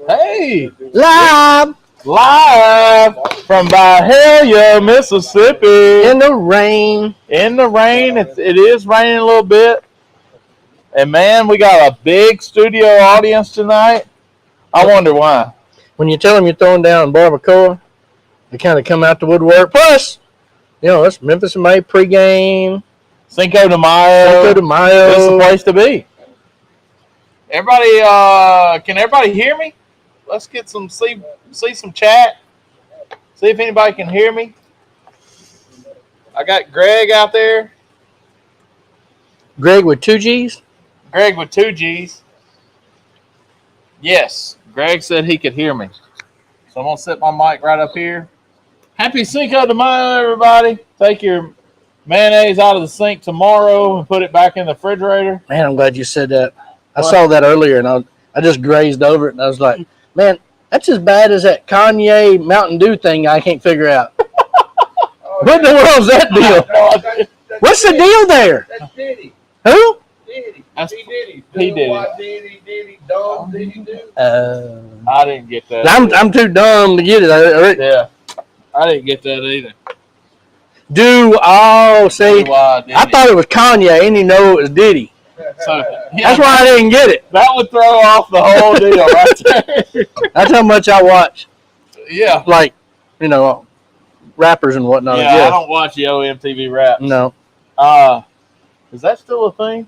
Hey, Live from Byhalia, Mississippi. in the rain. In the rain, it is raining a little bit. And man, we got a big studio audience tonight. I wonder why. When you tell them you're throwing down Barbacoa, they kind of come out the woodwork. Plus, it's Memphis and May pregame. Cinco de Mayo. Cinco de Mayo. This is the place to be. Everybody, can everybody hear me? Let's get see some chat. See if anybody can hear me. I got Greg out there. Greg with 2 G's? Greg with 2 G's. Yes, Greg said he could hear me. So I'm going to set my mic right up here. Happy Cinco de Mayo, everybody. Take your mayonnaise out of the sink tomorrow and put it back in the refrigerator. Man, I'm glad you said that. I saw that earlier, and I just grazed over it, and I was like, man, that's as bad as that Kanye Mountain Dew thing I can't figure out. What in the world's that deal? What's the deal there? That's Diddy. Who? Diddy. He did it. Diddy, dumb, Diddy do. I didn't get that. I'm too dumb to get it. Yeah, I didn't get that either. See, I thought it was Kanye. I didn't even know it was Diddy. So, that's why I didn't get it. That would throw off the whole deal right there. That's how much I watch. Yeah. Like, rappers and whatnot. Yeah, I don't watch Yo MTV Raps. No. Is that still a thing?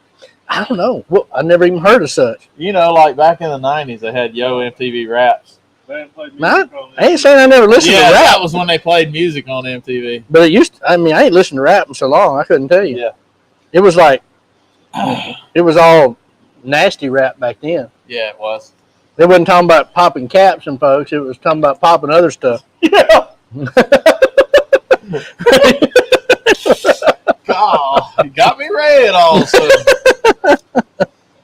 I don't know. Well, I never even heard of such. Like back in the 90s, they had Yo MTV Raps. I ain't saying I never listened to rap. Yeah, that was when they played music on MTV. But it used to, I ain't listened to rap in so long, I couldn't tell you. Yeah. It was like, it was all nasty rap back then. Yeah, it was. They wasn't talking about popping caps and folks. It was talking about popping other stuff. Yeah. God, you got me red all of a sudden.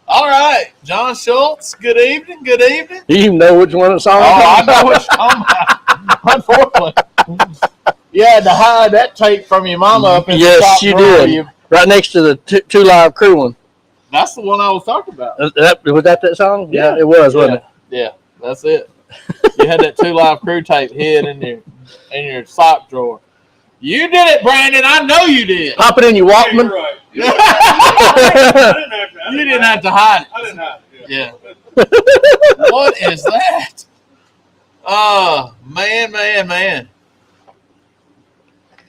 All right, John Schultz, good evening, good evening. You even know which one of the songs? Oh, I know which song. Unfortunately. You had to hide that tape from your mama up in the top Yes, you did. Right next to the two Live Crew one. That's the one I was talking about. Was that song? Yeah, it was, wasn't it? Yeah, that's it. You had that 2 Live Crew tape hid in your sock drawer. You did it, Brandon. I know you did. Pop it in your Walkman. You're right. You didn't have to hide it. I didn't have it. Yeah. What is that? Oh, man.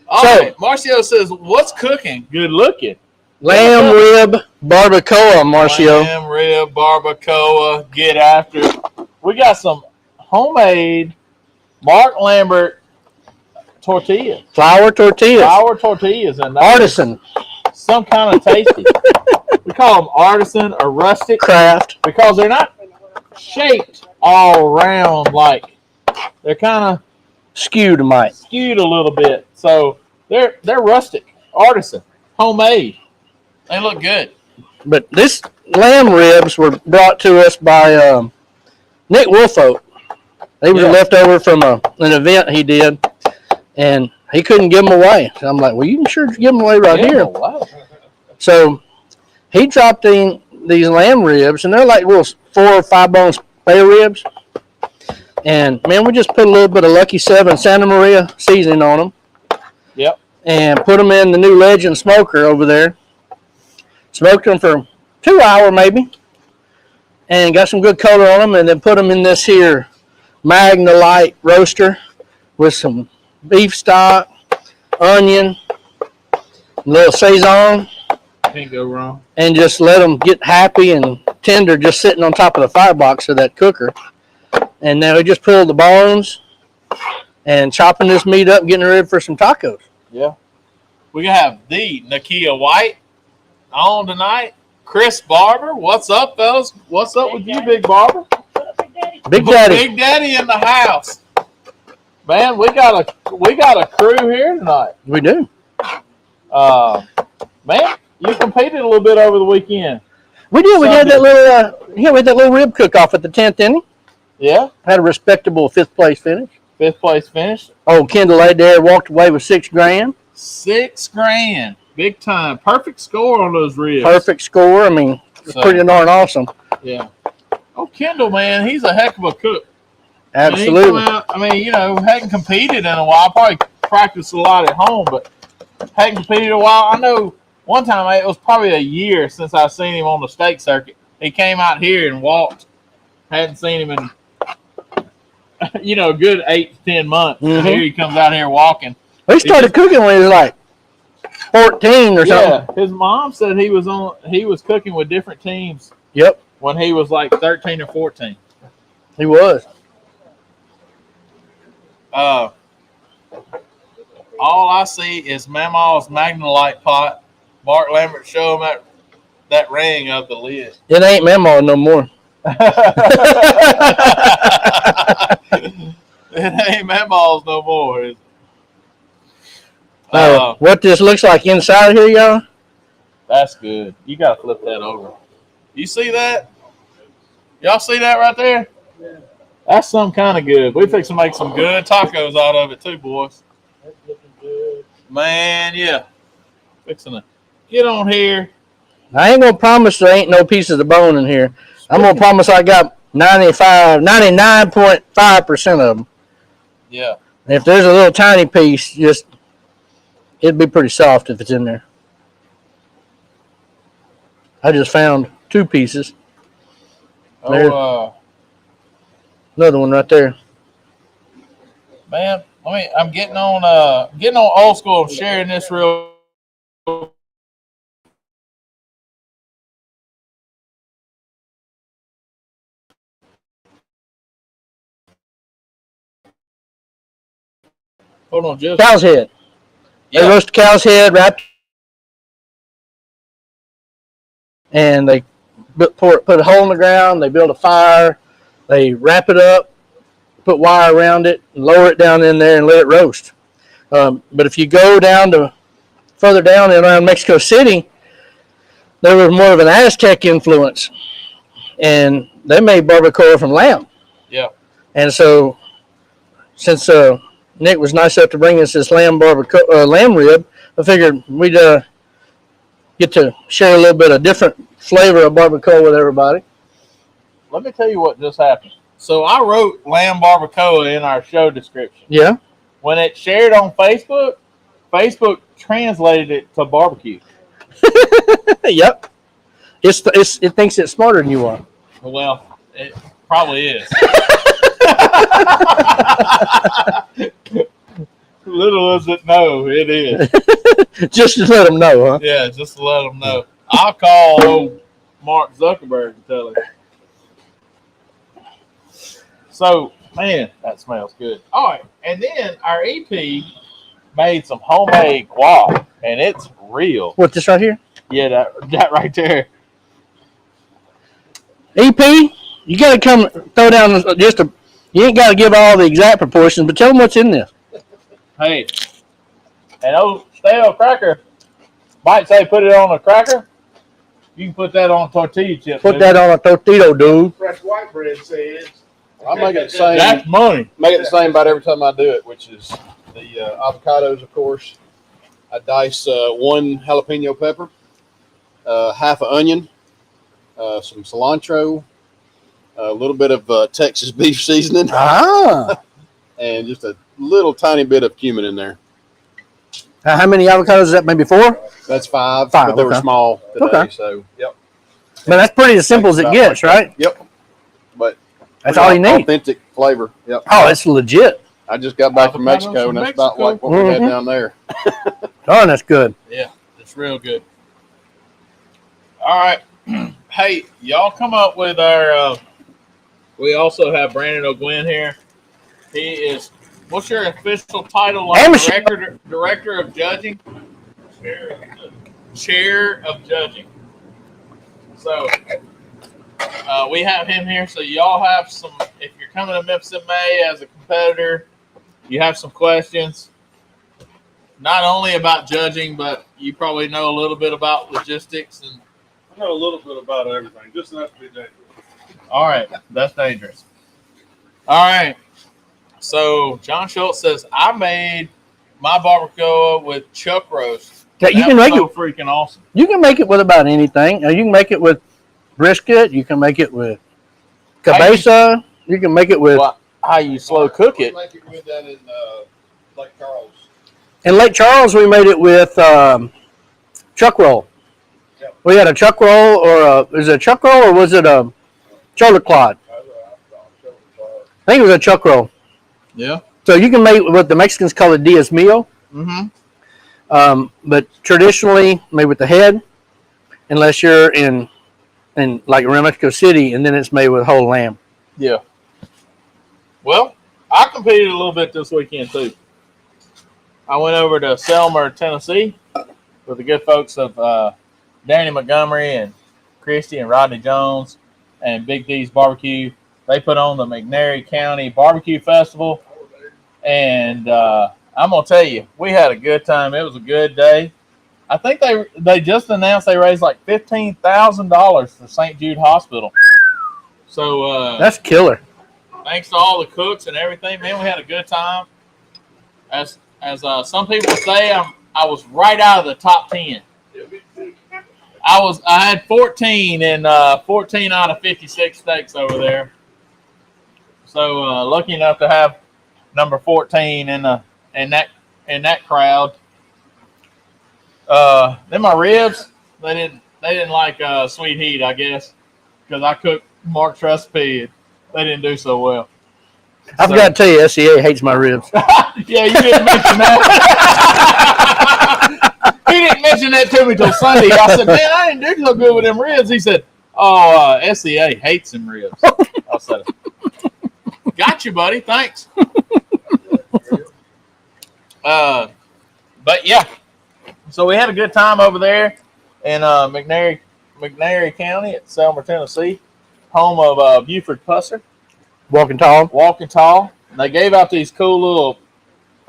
All right. Marcio says, what's cooking? Good looking. Lamb rib barbacoa, Marcio. Lamb rib barbacoa. Get after it. We got some homemade Mark Lambert tortillas. Flour tortillas. And Artisan. Some kind of tasty. We call them artisan or rustic. Craft. Because they're not shaped all round like. They're kind of skewed a little bit. So they're rustic, artisan, homemade. They look good. But this lamb ribs were brought to us by Nick Wolfote. They were left over from an event he did, and he couldn't give them away. So I'm like, well, you can sure give them away right here. Wow. So he dropped in these lamb ribs, and they're like little 4 or 5 bone spare ribs. And, man, we just put a little bit of Lucky 7 Santa Maria seasoning on them. Yep. And put them in the new Legend smoker over there. Smoked them for 2 hours maybe. And got some good color on them. And then put them in this here Magna Light roaster with some beef stock, onion, a little Saison. Can't go wrong. And just let them get happy and tender just sitting on top of the firebox of that cooker. And now we just pull the bones and chopping this meat up, getting ready for some tacos. Yeah. We're going to have the Nakia White on tonight. Chris Barber. What's up, fellas? What's up with you, Big Barber? Big Daddy. Big Daddy in the house. Man, we got a crew here tonight. We do. Man, you competed a little bit over the weekend. We did. We had that little rib cook-off at the 10th inning. Yeah. Had a respectable 5th place finish. 5th place finish. Oh, Kendall laid there, walked away with $6,000. $6,000. Big time. Perfect score on those ribs. Perfect score. I mean, it's pretty darn awesome. Yeah. Oh, Kendall, man, he's a heck of a cook. Absolutely. Hadn't competed in a while. Probably practiced a lot at home, but hadn't competed in a while. I know one time it was probably a year since I seen him on the state circuit. He came out here and walked. Hadn't seen him in a good 8 to 10 months. Mhm. And here he comes out here walking. He started cooking when he was like 14 or something. Yeah, his mom said he was cooking with different teams. Yep. When he was like 13 or 14. He was. All I see is Mamaw's Magnolite pot. Mark Lambert show him that ring of the lid. It ain't Mamaw no more. It ain't Mamaw's no more. What this looks like inside here, y'all? That's good. You gotta flip that over. You see that? Y'all see that right there? Yeah. That's some kind of good. We fix to make some good tacos out of it too, boys. That's looking good. Man, yeah. Fixing to get on here. I ain't gonna promise there ain't no pieces of bone in here. I'm gonna promise I got 99.5% of them. Yeah. And if there's a little tiny piece, it'd be pretty soft if it's in there. I just found 2 pieces. There. Another one right there. Man, I'm getting on old school. I'm sharing this real. Hold on, just Cow's head. They yeah. roast a cow's head, wrapped, and they put a hole in the ground. They build a fire. They wrap it up, put wire around it, and lower it down in there and let it roast. But if you go further down around Mexico City, there was more of an Aztec influence, and they made barbacoa from lamb. Yeah. And so, since Nick was nice enough to bring us this lamb rib, I figured we'd get to share a little bit of different flavor of barbacoa with everybody. Let me tell you what just happened. So I wrote lamb barbacoa in our show description. Yeah. When it shared on Facebook, Facebook translated it to barbecue. Yep. It thinks it's smarter than you are. Well, it probably is. Little does it know, it is. Just to let them know, huh? Yeah, just to let them know. I'll call old Mark Zuckerberg and tell him. So, man, that smells good. All right, and then our EP made some homemade guac, and it's real. What, this right here? Yeah, that right there. EP, you got to come throw down you ain't got to give all the exact proportions, but tell them what's in this. Hey, and old stale cracker might say put it on a cracker. You can put that on tortilla chips. Put that on a tortilla, dude. Fresh white bread says. I make it the same. That's money. Make it the same about every time I do it, which is the avocados, of course. I dice 1 jalapeno pepper, half an onion, some cilantro, a little bit of Texas beef seasoning, Ah. and just a little tiny bit of cumin in there. How many avocados is that? Maybe 4? That's 5, 5, but they were okay. small today, Okay. so yep. But that's pretty as simple as it gets, right? Yep. But That's all you need. authentic flavor. Yep. Oh, it's legit. I just got back from Avocados Mexico, from and that's about like what we Mhm. had down there. Oh, that's good. Yeah, it's real good. All right. Hey, y'all come up with our. We also have Brandon O'Gwen here. He is. What's your official title? Like director of judging. Chair of judging. So we have him here. So y'all have some. If you're coming to Memphis in May as a competitor, you have some questions. Not only about judging, but you probably know a little bit about logistics and. I know a little bit about everything, just enough to be dangerous. All right, that's dangerous. All right, so John Schultz says I made my barbacoa with chuck roast. Yeah, you can make so it. freaking awesome. You can make it with about anything. You can make it with brisket. You can make it with cabeza. You can make it with. Well, how you slow cook it? Like it with that in Lake Charles. In Lake Charles, we made it with chuck roll. Yep. We had a chuck roll, is it a chuck roll or was it a shoulder clod? I think it was a chuck roll. Yeah. So you can make what the Mexicans call a Diaz meal. Mm-hmm. But traditionally made with the head, unless you're in like Mexico City, and then it's made with whole lamb. Yeah. Well, I competed a little bit this weekend too. I went over to Selmer, Tennessee, with the good folks of Danny Montgomery and Christy and Rodney Jones and Big D's Barbecue. They put on the McNairy County Barbecue Festival, and I'm gonna tell you, we had a good time. It was a good day. I think they just announced they raised like $15,000 for St. Jude Hospital. So That's killer. thanks to all the cooks and everything, man. We had a good time. As some people say, I was right out of the top 10. I had 14 and 14 out of 56 steaks over there. So lucky enough to have number 14 in that crowd. Then my ribs, they didn't like sweet heat, I guess, because I cooked Mark's recipe. They didn't do so well. I forgot to tell you, SCA hates my ribs. Yeah, you didn't mention that. He didn't mention that to me till Sunday. I said, man, I didn't do so good with them ribs. He said, oh, SCA hates them ribs. I said, got you, buddy. Thanks. But yeah, so we had a good time over there in McNairy County at Selmer, Tennessee, home of Buford Pusser. Walking tall. And they gave out these cool little,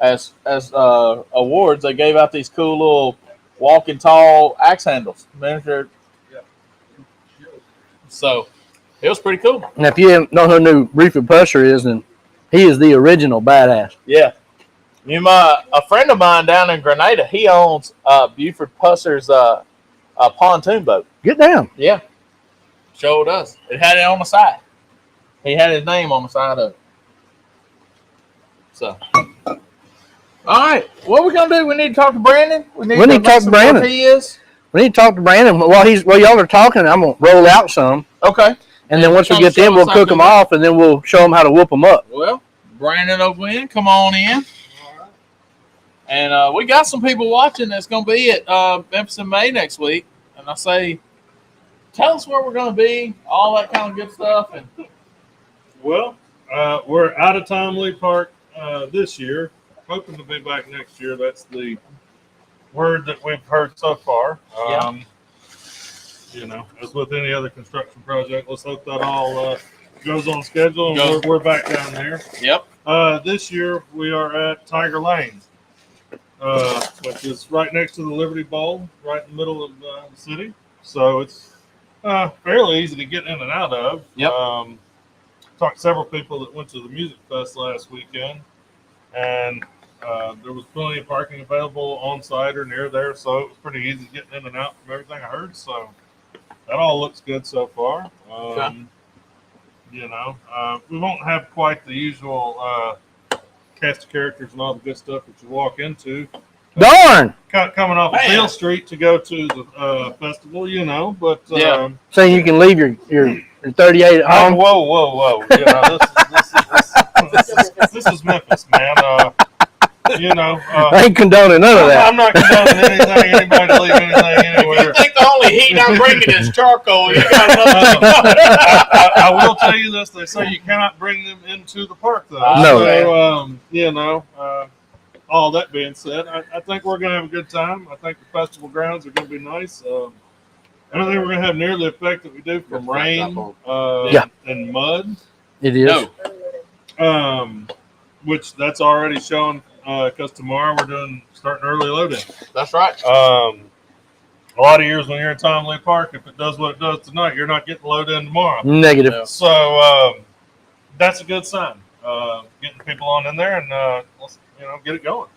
as awards. They gave out these cool little walking tall axe handles, miniature. So it was pretty cool. And if you don't know who new Buford Pusher is, then he is the original badass. Yeah. A friend of mine down in Grenada, he owns Buford Pusser's a pontoon boat. Get down. Yeah. Showed us. It had it on the side. He had his name on the side of it. So. All right. What are we going to do? We need to talk to Brandon. We need to talk to Brandon. He is. We need to talk to Brandon. While y'all are talking, I'm going to roll out some. Okay. And then once we get them, we'll cook them off, and then we'll show them how to whoop them up. Well, Brandon O'Gwen, come on in. And we got some people watching that's going to be at Memphis in May next week. And I say, tell us where we're going to be, all that kind of good stuff. And Well, we're out of Tom Lee Park this year. Hoping to be back next year. That's the word that we've heard so far. As with any other construction project, let's hope that all goes on schedule and we're back down there. Yep. This year we are at Tiger Lane, which is right next to the Liberty Bowl, right in the middle of the city. So it's fairly easy to get in and out of. Yep. Talked to several people that went to the music fest last weekend, and there was plenty of parking available on site or near there, so it was pretty easy getting in and out from everything I heard. So that all looks good so far. We won't have quite the usual cast of characters and all the good stuff that you walk into. Darn! Coming off of Beale Street to go to the festival, but saying you can leave your 38 at home. Whoa! This is Memphis, man. I ain't condoning none of that. I'm not condoning anything. Anybody to leave anything anywhere. If you think the only heat I'm bringing is charcoal, you got another I will tell you this: they say you cannot bring them into the park, though. No. So, all that being said, I think we're going to have a good time. I think the festival grounds are going to be nice. I don't think we're going to have near the effect that we do from rain and mud. It is. No. Which that's already shown because tomorrow we're starting early loading. That's right. A lot of years when you're in Tom Lee Park, if it does what it does tonight, you're not getting loaded in tomorrow. Negative. Yeah. So that's a good sign. Getting people on in there and let's get it going.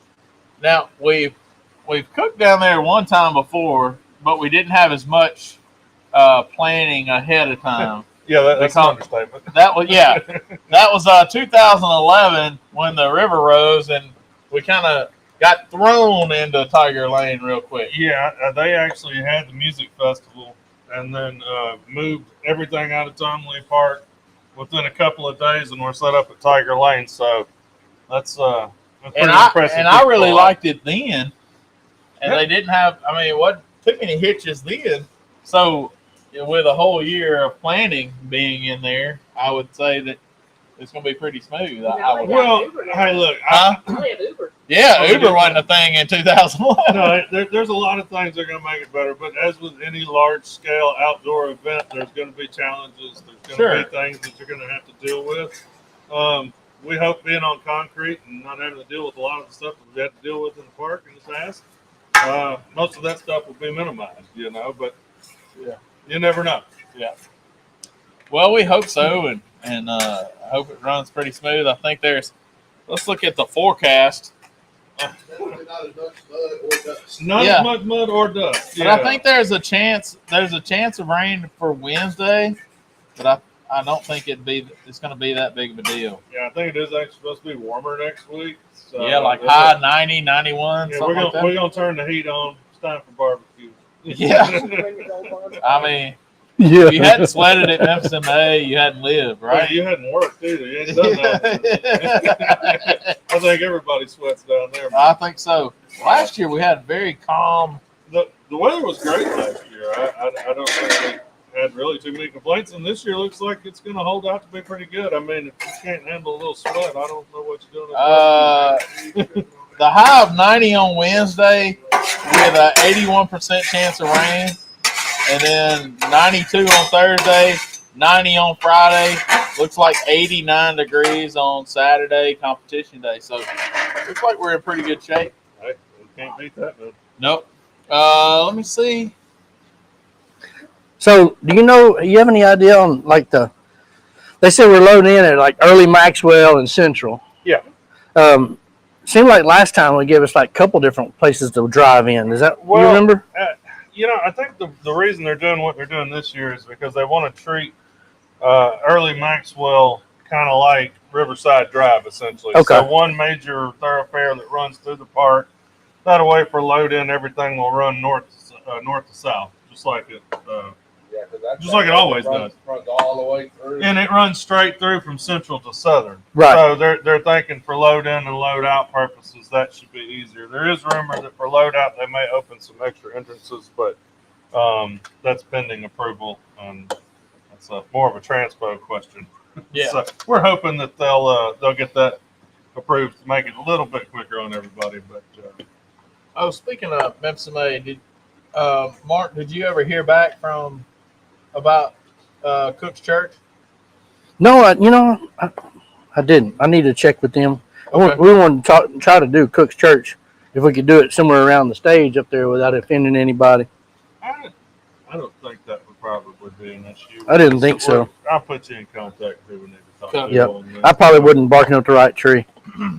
Now we've cooked down there one time before, but we didn't have as much planning ahead of time. Yeah, that's an understatement. That was 2011 when the river rose and we kind of got thrown into Tiger Lane real quick. Yeah, they actually had the music festival and then moved everything out of Tonley Park within a couple of days, and we're set up at Tiger Lane. So that's pretty impressive. And I really liked it then. And they didn't have. I mean, it wasn't too many hitches then. So with a whole year of planning being in there, I would say that it's going to be pretty smooth. Hey, look. Uber wasn't a thing in 2001. No, there's a lot of things that are going to make it better. But as with any large-scale outdoor event, there's going to be challenges. There's going to be things that you're going to have to deal with. We hope being on concrete and not having to deal with a lot of the stuff that we had to deal with in the park in the past, most of that stuff will be minimized, but you never know. Yeah. Well, we hope so, and I hope it runs pretty smooth. I think let's look at the forecast. Not as much mud or dust. But I think there's a chance of rain for Wednesday, but I don't think it's going to be that big of a deal. Yeah, I think it is actually supposed to be warmer next week. So like high 90, 91. Yeah, we're gonna turn the heat on. It's time for barbecue. Yeah. I mean, if you hadn't sweated at Memphis in May, you hadn't lived, right? Yeah, you hadn't worked either. You hadn't done that. I think everybody sweats down there. Man. I think so. Last year we had very calm. The weather was great last year. I don't think we had really too many complaints, and this year looks like it's going to hold out to be pretty good. I mean, if you can't handle a little sweat, I don't know what you're doing. The high of 90 on Wednesday with an 81% chance of rain, and then 92 on Thursday, 90 on Friday. Looks like 89 degrees on Saturday, competition day. So looks like we're in pretty good shape. Hey, we can't beat that, man. Nope. Let me see. So, do you have any idea on they said we're loading in at like early Maxwell and Central. Yeah. Seemed like last time we gave us like a couple different places to drive in. Is that, you remember? I think the reason they're doing what they're doing this year is because they want to treat early Maxwell kind of like Riverside Drive, essentially. Okay. So one major thoroughfare that runs through the park. That way for load in, everything will run north to south, just like it. Just like it always does. Runs all the way through. And it runs straight through from central to southern. Right. So they're thinking for load in and load out purposes, that should be easier. There is rumor that for load out, they may open some extra entrances, but that's pending approval. And that's more of a transpo question. Yeah. So we're hoping that they'll get that approved to make it a little bit quicker on everybody. But Speaking of Memphis in May, Mark, did you ever hear back about Cook's Church? No, I didn't. I need to check with them. Okay. We wanted to try to do Cook's Church if we could do it somewhere around the stage up there without offending anybody. I don't think that would probably be an issue. I didn't think so. I'll put you in contact with who we need to talk to. Yep. on this. I probably wouldn't barking up the right tree.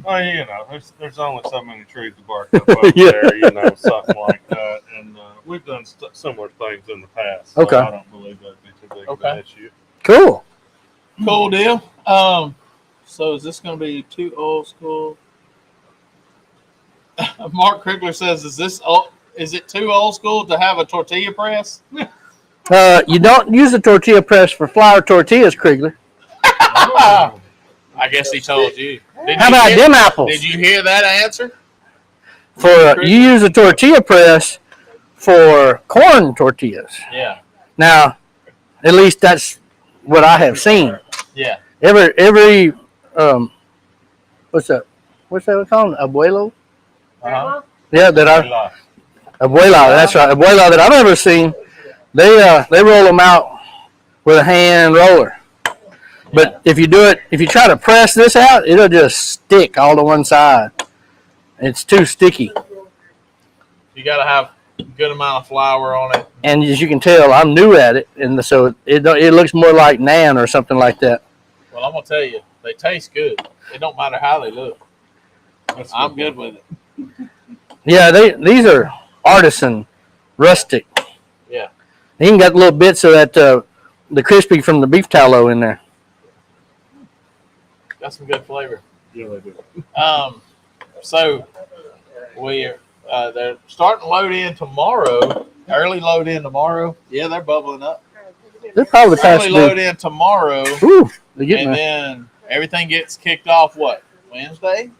Well, there's only so many trees to bark up over Yeah. there, something like that. And we've done similar things in the past. So Okay. I don't believe that'd be too big of an issue. Cool. Cool deal. So is this going to be too old school? Mark Krigler says, is it too old school to have a tortilla press? You don't use the tortilla press for flour tortillas, Krigler. I guess he told you. How about them apples? Did you hear that answer? You use a tortilla press for corn tortillas. Yeah. Now, at least that's what I have seen. Yeah. Every what's that? What's that called? Abuelo? Uh-huh. Yeah, Abuela. That's right. Abuela that I've ever seen. They roll them out with a hand roller. But if you try to press this out, it'll just stick all to one side. It's too sticky. You got to have a good amount of flour on it. And as you can tell, I'm new at it, and so it looks more like naan or something like that. Well, I'm gonna tell you, they taste good. It don't matter how they look. I'm good with it. Yeah, these are artisan, rustic. Yeah. They even got little bits of that the crispy from the beef tallow in there. Got some good flavor. Yeah, they do. So they're starting to load in tomorrow. Early load in tomorrow. Yeah, they're bubbling up. They're probably past Early due. load in tomorrow, Ooh, they're getting and there. then everything gets kicked off. What, Wednesday?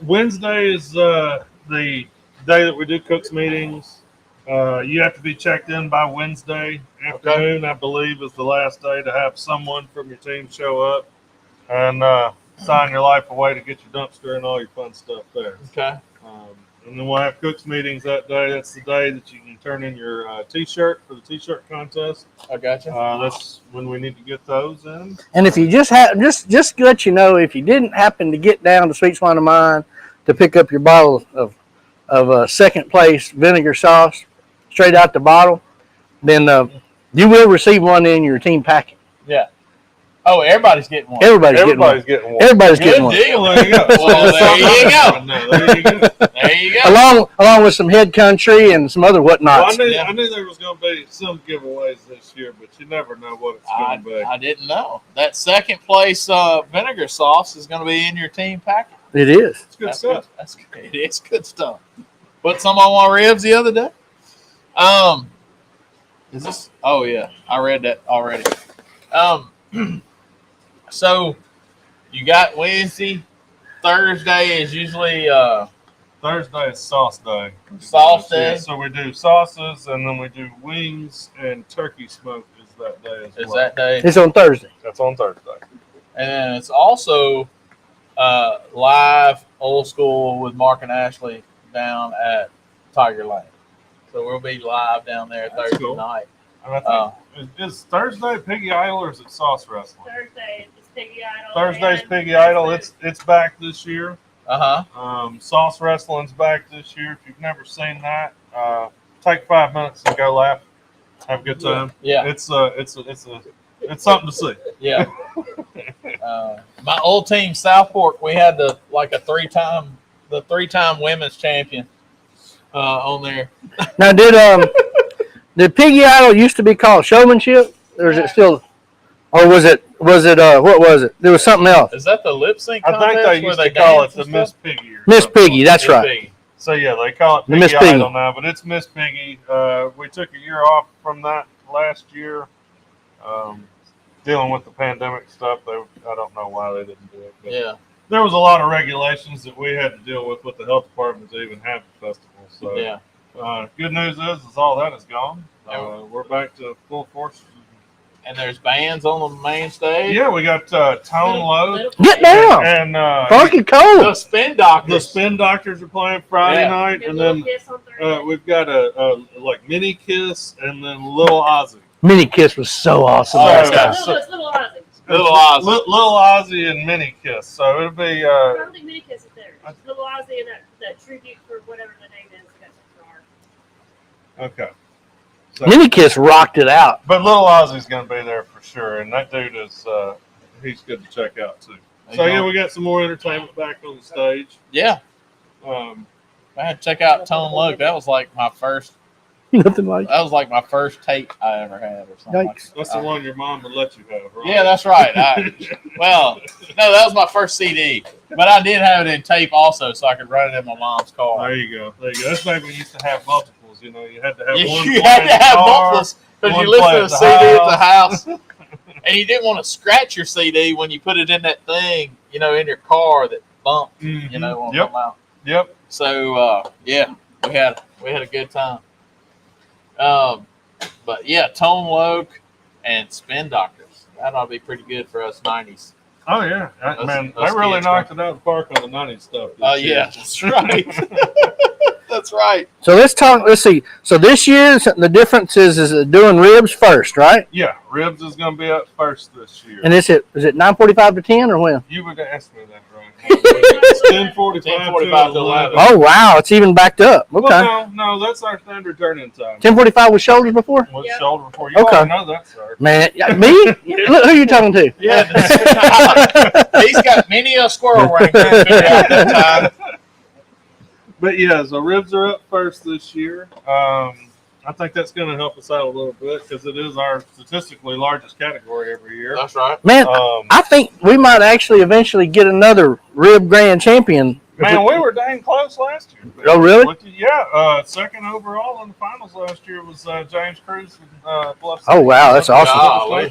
Wednesday is the day that we do cooks meetings. You have to be checked in by Wednesday afternoon, I believe, is the last day to have someone from your team show up and sign your life away to get your dumpster and all your fun stuff there. Okay. And then we'll have cooks meetings that day. That's the day that you can turn in your T-shirt for the T-shirt contest. I got you. That's when we need to get those in. And if you just to let you know, if you didn't happen to get down to Sweet Swine of Mine to pick up your bottle of second place vinegar sauce straight out the bottle, then you will receive one in your team packet. Yeah. Oh, everybody's getting one. Everybody's getting one. Everybody's Good getting one. deal. Well, there you go. Well, there you go. There you go. There you go. Along with some head country and some other whatnots. Well, I knew there was going to be some giveaways this year, but you never know what it's going to be. I didn't know. That second place vinegar sauce is going to be in your team packet. It is. It's good stuff. That's good. It's good stuff. Put some on my ribs the other day. Is this? Oh yeah, I read that already. So you got Wednesday, Thursday is usually Thursday is sauce day. sauce day. Yeah, so we do sauces, and then we do wings, and turkey smoke is that day as well. Is that day? It's on Thursday. That's on Thursday. And then it's also live old school with Mark and Ashley down at Tiger Lane. So we'll be live down there That's Thursday cool. night. And I think, is Thursday Piggy Idol or is it Sauce Wrestling? Thursday is Piggy Idol. Thursday's and Piggy Idol. It's back this year. Sauce Wrestling's back this year. If you've never seen that, take 5 minutes and go laugh. Have a good time. Yeah. It's something to see. Yeah. My old team, Southport, we had the three-time women's champion on there. Now, did Piggy Idol used to be called Showmanship, or is it still, or was it what was it? There was something else. Is that the lip sync I contest? think they where used to call it dance the and Miss stuff? Piggy. Or Miss something. Piggy, that's Miss right. Piggy. So yeah, they call it The Miss Piggy Idol Piggy. now, but it's Miss Piggy. We took a year off from that last year, dealing with the pandemic stuff. I don't know why they didn't do it. But Yeah. there was a lot of regulations that we had to deal with the health department to even have the festival. So Yeah. good news is all that is gone. Yeah. We're back to full force. And there's bands on the main stage. Yeah, we got Tone Low Get down, and Funky The Cold. Spin Doctors. the Spin Doctors are playing Friday Yeah. night, Get and Little then Kiss on Thursday. we've got a like Mini Kiss and then Little Ozzy. Mini Kiss was so awesome Oh, last yeah. time. It's Little Ozzy. Little Ozzy. Little Ozzy and Mini Kiss. So it'll be I don't think Mini Kiss is there. It's Little Ozzy and that tribute for whatever the name is. I got some for art. okay. So, Mini Kiss rocked it out. but Little Ozzy's going to be there for sure, and that dude is he's good to check out too. So yeah, we got some more entertainment back on the stage. Yeah. Um, I had to check out Tone Loc. That was like my first. Nothing like. That was like my first tape I ever had, or something. Yikes. that's the one your mom would let you have, right? Yeah, that's right. Well, no, that was my first CD, but I did have it in tape also, so I could run it in my mom's car. There you go. There you go. That's back when we used to have multiples. You know, you had to have one. You play had in to the have car, multiples because one you listen play to at the the CD at the house, and you didn't want to scratch your CD when you put it in that thing, in your car that bumped, Mhm. on Yep. the mouth. Yep. So yeah, we had a good time. But yeah, Tone Loc and Spin Doctors. That ought to be pretty good for us '90s. Oh yeah, man, us they really kids, knocked it out of the park on the '90s stuff. this year. Yeah, that's right. That's right. So let's see. So this year, the difference is doing ribs first, right? Yeah, ribs is going to be up first this year. And is it 9:45 to 10 or when? You would ask me that, right? It's 10:45 10:45 to 11. Oh wow, it's even backed up. Okay. Well, no, that's our standard turn-in time. 10:45 with shoulders before. With Yeah. shoulder before you Okay. already know that, sir. Man, me? Look who you talking to? Yeah, he's got many a squirrel ring trying to figure out that time. But yeah, so ribs are up first this year. I think that's going to help us out a little bit because it is our statistically largest category every year. That's right. Man, I think we might actually eventually get another rib grand champion. Man, we were dang close last year. Oh, really? Yeah. Second overall in the finals last year was James Cruz and Bluff City. Oh, wow, that's awesome. Golly.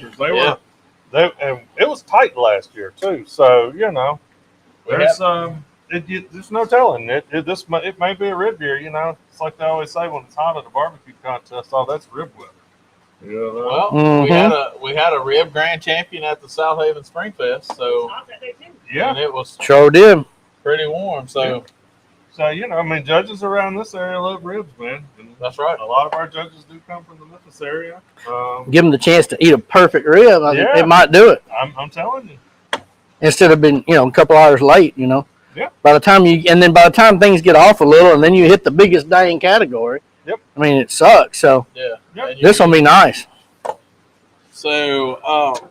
And it was tight last year too. So there's there's no telling it may be a rib year. It's like they always say when it's hot at a barbecue contest. Oh, that's rib whip. Well, we had a rib grand champion at the South Haven Spring Fest, so and it was Sure did. pretty warm. So judges around this area love ribs, man. And that's right. a lot of our judges do come from the Memphis area. Give them the chance to eat a perfect rib. I think they might do it. I'm telling you. Instead of being, a couple hours late, Yeah. By the time things get off a little and then you hit the biggest dang category. Yep. I mean, it sucks. So And this will be nice. So,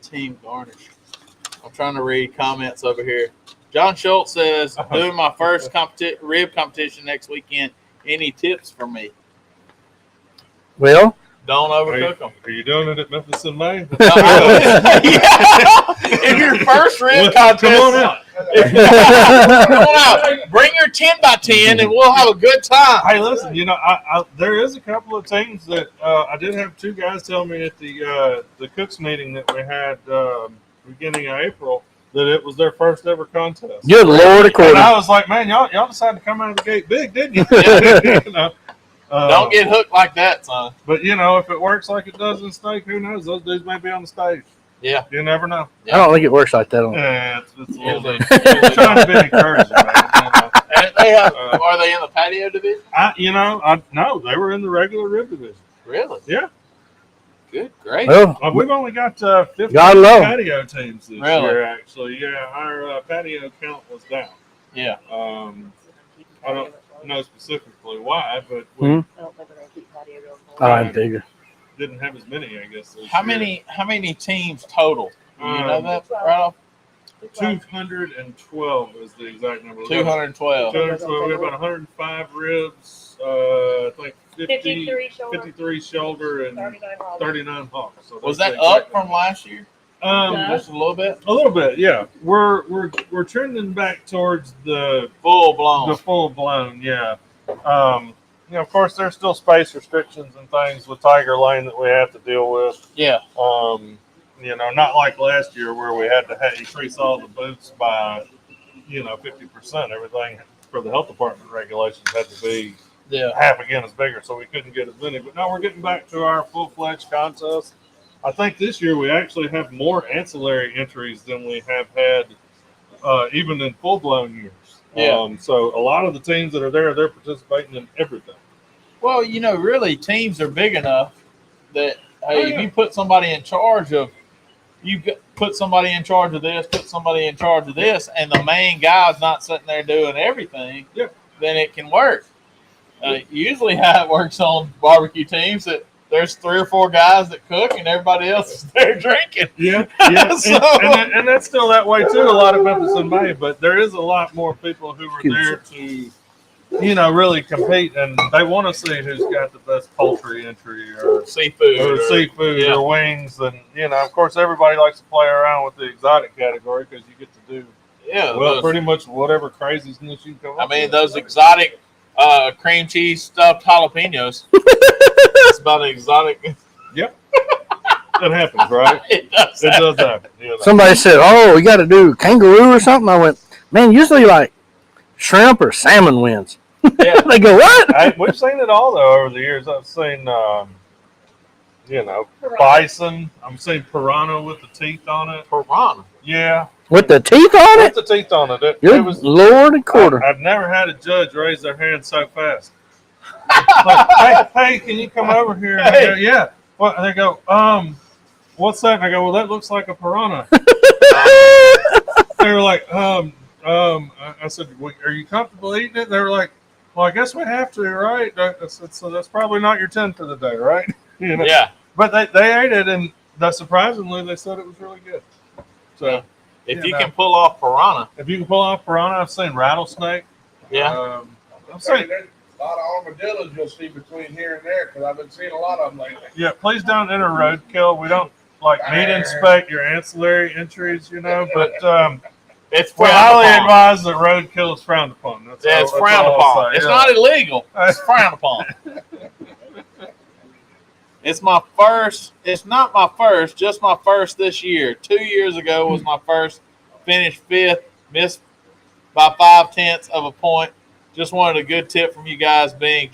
Team Garnish. I'm trying to read comments over here. John Schultz says, doing my first rib competition next weekend. Any tips for me? Well, don't overcook them. Are you doing it at Memphis in May? If your first rib contest, come on out. Come on out. Bring your 10 by 10 and we'll have a good time. Hey, listen, there is a couple of teams that I did have two guys tell me at the Cooks meeting that we had beginning of April that it was their first ever contest. Good Lord, and I was like, man, y'all decided to come out of the gate big, didn't you? Don't get hooked like that, son. But if it works like it does in Steak, who knows? Those dudes may be on the stage. Yeah, you never know. I don't think it works like that. Yeah, it's a little bit. Trying to be encouraging, man. And they have. Are they in the patio division? No, they were in the regular rib division. Really? Yeah. Good, great. Well, we've only got 15 patio teams this year, actually. Yeah, our patio count was down. Yeah. I don't know specifically why, but we I figure. didn't have as many, I guess. How many teams total? Do you know that right off? 212 is the exact number. 212. 212. We have about 105 ribs. I think 53 shoulder and 39 hocks. So was that up from last year? Just a little bit. A little bit, yeah. We're trending back towards the full blown. Yeah. Of course, there's still space restrictions and things with Tiger Lane that we have to deal with. Yeah. Not like last year where we had to increase all the booths by, 50%. Everything for the health department regulations had to be half again as bigger, so we couldn't get as many. But now we're getting back to our full-fledged contest. I think this year we actually have more ancillary entries than we have had even in full-blown years. Yeah. So a lot of the teams that are there, they're participating in everything. Well, really, teams are big enough that, if you put somebody in charge of, put somebody in charge of this, put somebody in charge of this, and the main guy's not sitting there doing everything, then it can work. Usually how it works on barbecue teams that there's 3 or 4 guys that cook and everybody else is there drinking. Yeah. And that's still that way too. A lot of Memphis in May, but there is a lot more people who are there to, really compete, and they want to see who's got the best poultry entry or seafood or wings, and of course, everybody likes to play around with the exotic category because you get to do pretty much whatever craziness you can come up with. I mean, those exotic cream cheese stuffed jalapenos. It's about an exotic. Yep. That happens, right? It does happen. Somebody said, "Oh, we got to do kangaroo or something." I went, "Man, usually like shrimp or salmon wins." Yeah. They go, "What?" We've seen it all though over the years. I've seen, bison. I'm seeing piranha with the teeth on it. Piranha. Yeah. With the teeth on it? With the teeth on it. Good It was Lord and quarter. I've never had a judge raise their hand so fast. Like, hey, can you come over here? And I go, yeah. What? And they go, what's that? And I go, well, that looks like a piranha. They were like, I said, well, are you comfortable eating it? They were like, well, I guess we have to, right? I said, so that's probably not your 10 for the day, right? Yeah. But they ate it, and surprisingly, they said it was really good. So if you can pull off piranha. If you can pull off piranha, I've seen rattlesnake. Yeah. I've seen A lot of armadillos you'll see between here and there because I've been seeing a lot of them lately. Yeah, please don't enter roadkill. We don't like need to inspect your ancillary entries, but It's we're frowned highly upon. advised that roadkill is frowned upon. It's That's frowned all I'll upon. say, It's yeah. not illegal. It's frowned upon. It's my first. It's not my first. Just my first this year. 2 years ago was my first. Finished fifth. Missed by 0.5 of a point. Just wanted a good tip from you guys being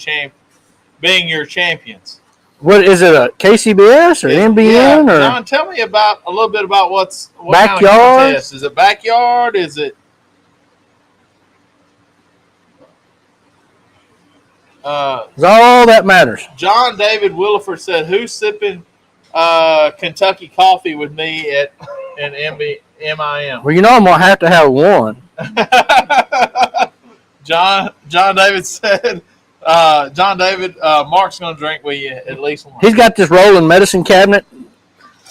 your champions. What is it? A KCBS or NBN or John, tell me a little bit about what backyard? kind of contest. Is it backyard? Is it? Is all that matters. John David Williford said, "Who's sipping Kentucky coffee with me in MIM?" Well, I'm gonna have to have one. John David said, Mark's going to drink with you at least one. He's got this rolling medicine cabinet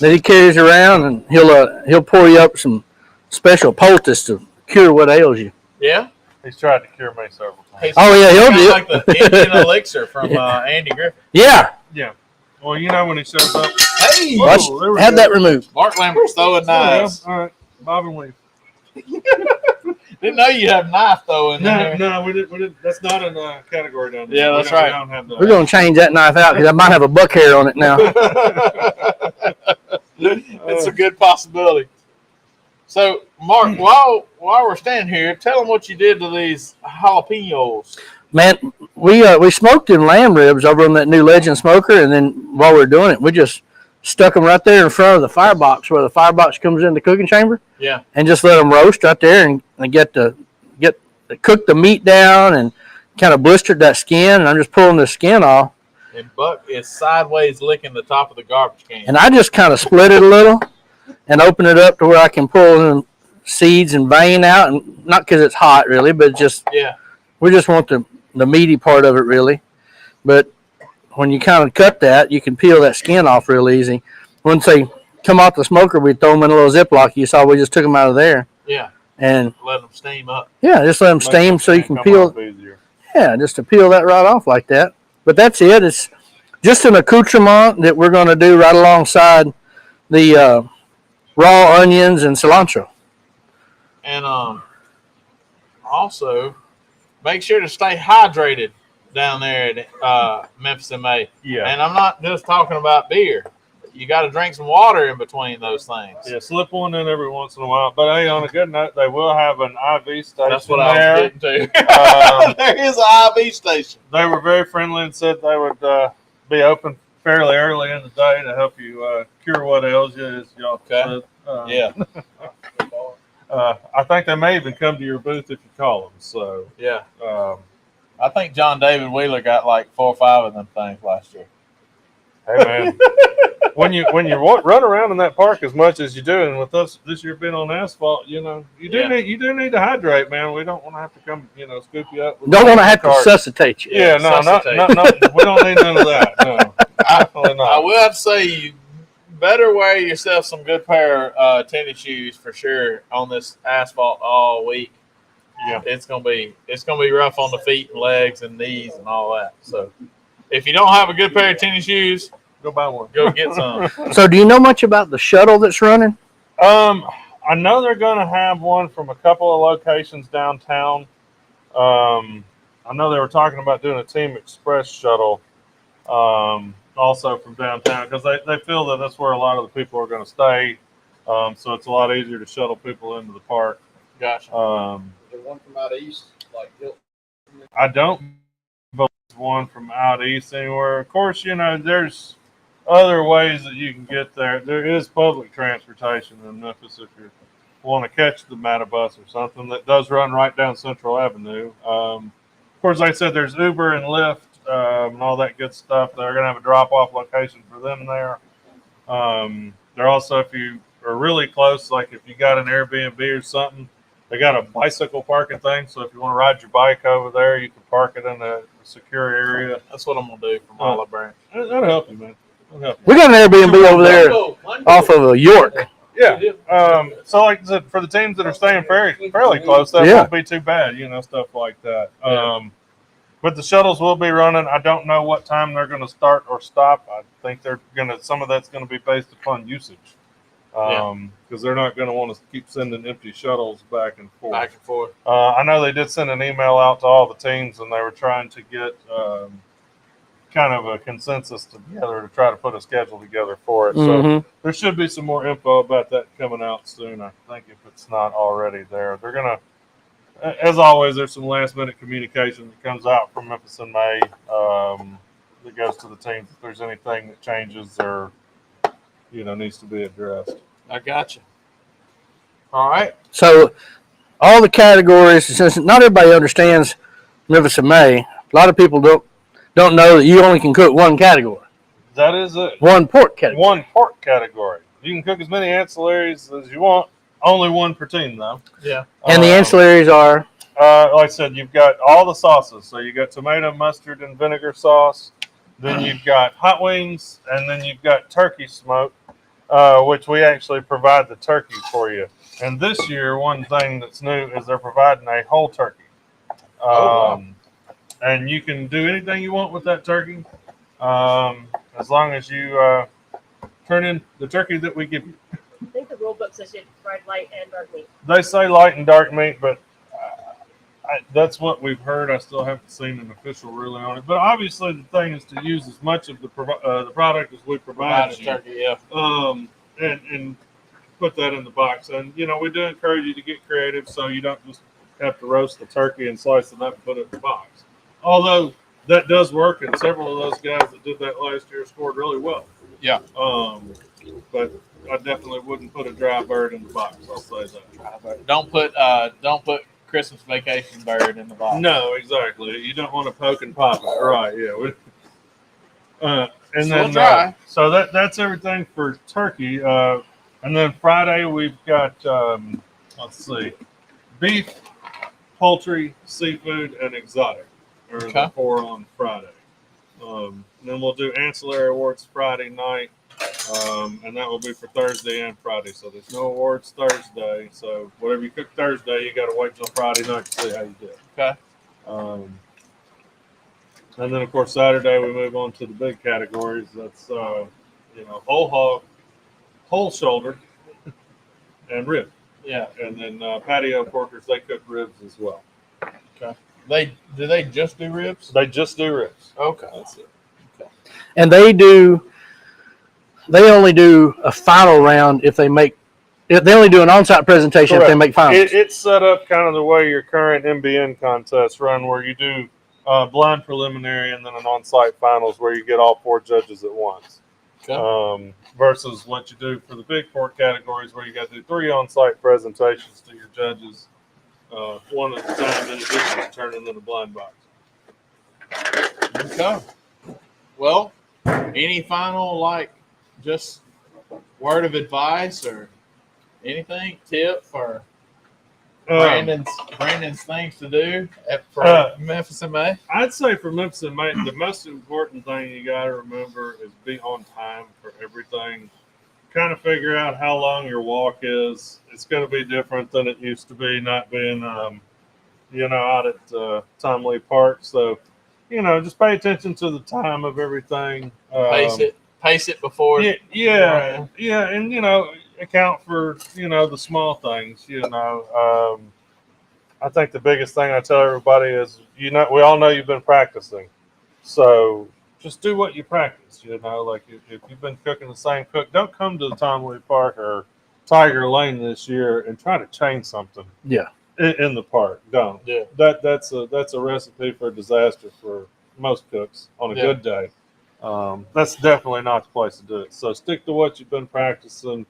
that he carries around, and he'll pour you up some special poultice to cure what ails you. Yeah? He's tried to cure me several times. Oh yeah, he'll do like the Indian elixir from Andy Griffith. Yeah. Yeah. Well, when he shows up. Hey! Let's there we have go. that removed. Mark Lambert's throwing knives. All right. Bob and weave. Didn't know you have knife throwing there. No, we didn't. That's not in the category down there. Yeah, that's right. We don't have We're gonna change that knife out because I might have a buck hair on it now. It's a good possibility. So, Mark, while we're standing here, tell them what you did to these jalapenos. Man, we smoked them lamb ribs over on that new Legend smoker, and then while we were doing it, we just stuck them right there in front of the firebox where the firebox comes in the cooking chamber. Yeah. And just let them roast right there and cook the meat down and kind of blistered that skin. And I'm just pulling the skin off. And Buck is sideways licking the top of the garbage can. And I just kind of split it a little and open it up to where I can pull in seeds and vein out. And not because it's hot, really, but just we just want the meaty part of it, really. But when you kind of cut that, you can peel that skin off real easy. Once they come off the smoker, we throw them in a little Ziploc. You saw we just took them out of there. Yeah. And let them steam up. Yeah, just let them steam so you can peel. Yeah, just to peel that right off like that. But that's it. It's just an accoutrement that we're going to do right alongside the raw onions and cilantro. And also, make sure to stay hydrated down there at Memphis and May. Yeah. And I'm not just talking about beer. You got to drink some water in between those things. Yeah, slip one in every once in a while. But hey, on a good note, they will have an IV station. That's what there. I was getting to. There is an IV station. They were very friendly and said they would be open fairly early in the day to help you cure what ails you. As y'all said. Yeah. I think they may even come to your booth if you call them. So yeah. I think John David Wheeler got like 4 or 5 of them things last year. Hey man, when you run around in that park as much as you do, and with us this year being on asphalt, you do need to hydrate, man. We don't want to have to come, scoop you up. Don't want to have to resuscitate you. Yeah, no, we don't need none of that. No, definitely not. I will have to say, you better wear yourself some good pair of tennis shoes for sure on this asphalt all week. Yeah, it's gonna be rough on the feet and legs and knees and all that. So, if you don't have a good pair of tennis shoes, go buy one. Go get some. So, do you know much about the shuttle that's running? I know they're going to have one from a couple of locations downtown. I know they were talking about doing a Team Express shuttle, also from downtown, because they feel that that's where a lot of the people are going to stay. So it's a lot easier to shuttle people into the park. Gotcha. Is there one from out east, like Hilton? I don't believe one from out east anywhere. Of course, there's other ways that you can get there. There is public transportation in Memphis if you want to catch the Mattabus or something that does run right down Central Avenue. Of course, like I said, there's Uber and Lyft and all that good stuff. They're going to have a drop-off location for them there. They're also, if you are really close, like if you got an Airbnb or something, they got a bicycle parking thing. So if you want to ride your bike over there, you can park it in a secure area. That's what I'm going to do from Olive Branch. That'll help you, man. We got an Airbnb over there off of York. Yeah. So like I said, for the teams that are staying fairly close, that won't be too bad, stuff like that. But the shuttles will be running. I don't know what time they're going to start or stop. I think some of that's going to be based upon usage. Because they're not going to want to keep sending empty shuttles back and forth. Back and forth. I know they did send an email out to all the teams, and they were trying to get kind of a consensus together to try to put a schedule together for it. So there should be some more info about that coming out soon, I think, if it's not already there. They're going to, as always, there's some last-minute communication that comes out from Memphis in May that goes to the teams if there's anything that changes or needs to be addressed. I got you. All right. So all the categories, since not everybody understands Memphis in May, a lot of people don't know that you only can cook one category. That is it. One pork category. One pork category. You can cook as many ancillaries as you want. Only one per team, though. Yeah. And the ancillaries are? Like I said, you've got all the sauces. So you got tomato, mustard, and vinegar sauce. Then you've got hot wings, and then you've got turkey smoke, which we actually provide the turkey for you. And this year, one thing that's new is they're providing a whole turkey. Wow. And you can do anything you want with that turkey, as long as you turn in the turkey that we give you. I think the rule book says you have to provide light and dark meat. They say light and dark meat, but that's what we've heard. I still haven't seen an official ruling on it. But obviously, the thing is to use as much of the product as we provide you, turkey, yeah. and put that in the box. And we do encourage you to get creative, so you don't just have to roast the turkey and slice it up and put it in the box. Although that does work, and several of those guys that did that last year scored really well. Yeah. But I definitely wouldn't put a dry bird in the box. I'll say that. Don't put Christmas Vacation bird in the box. No, exactly. You don't want to poke and pop it, right? Yeah. And then dry. So that's everything for turkey. And then Friday we've got let's see, beef, poultry, seafood, and exotic. Or the 4 on Friday. And then we'll do ancillary awards Friday night. And that will be for Thursday and Friday. So there's no awards Thursday. So whatever you cook Thursday, you got to wait till Friday night to see how you did. Okay. And then of course Saturday we move on to the big categories. That's whole hog, whole shoulder, and rib. Yeah. And then patio porkers, they cook ribs as well. Okay. Do they just do ribs? They just do ribs. Okay. That's it. Okay. And they only do a final round if they only do an on-site presentation. Correct. If they make finals. It's set up kind of the way your current MBN contests run, where you do blind preliminary and then an on-site finals where you get all 4 judges at once. Okay. Versus what you do for the big pork categories, where you got to do 3 on-site presentations to your judges, one at a time, in addition to turning in a blind box. Okay. Well, any final just word of advice or anything, tip or Brandon's things to do for Memphis in May? I'd say for Memphis in May, the most important thing you got to remember is be on time for everything. Kind of figure out how long your walk is. It's going to be different than it used to be, not being, out at Tom Lee Park. So, just pay attention to the time of everything. Pace it before. Yeah, and account for the small things. I think the biggest thing I tell everybody is we all know you've been practicing, so just do what you practice. If you've been cooking the same cook, don't come to the Tom Lee Park or Tiger Lane this year and try to change something. Yeah. In the park, don't. Yeah. That's a recipe for disaster for most cooks on a good day. That's definitely not the place to do it. So stick to what you've been practicing,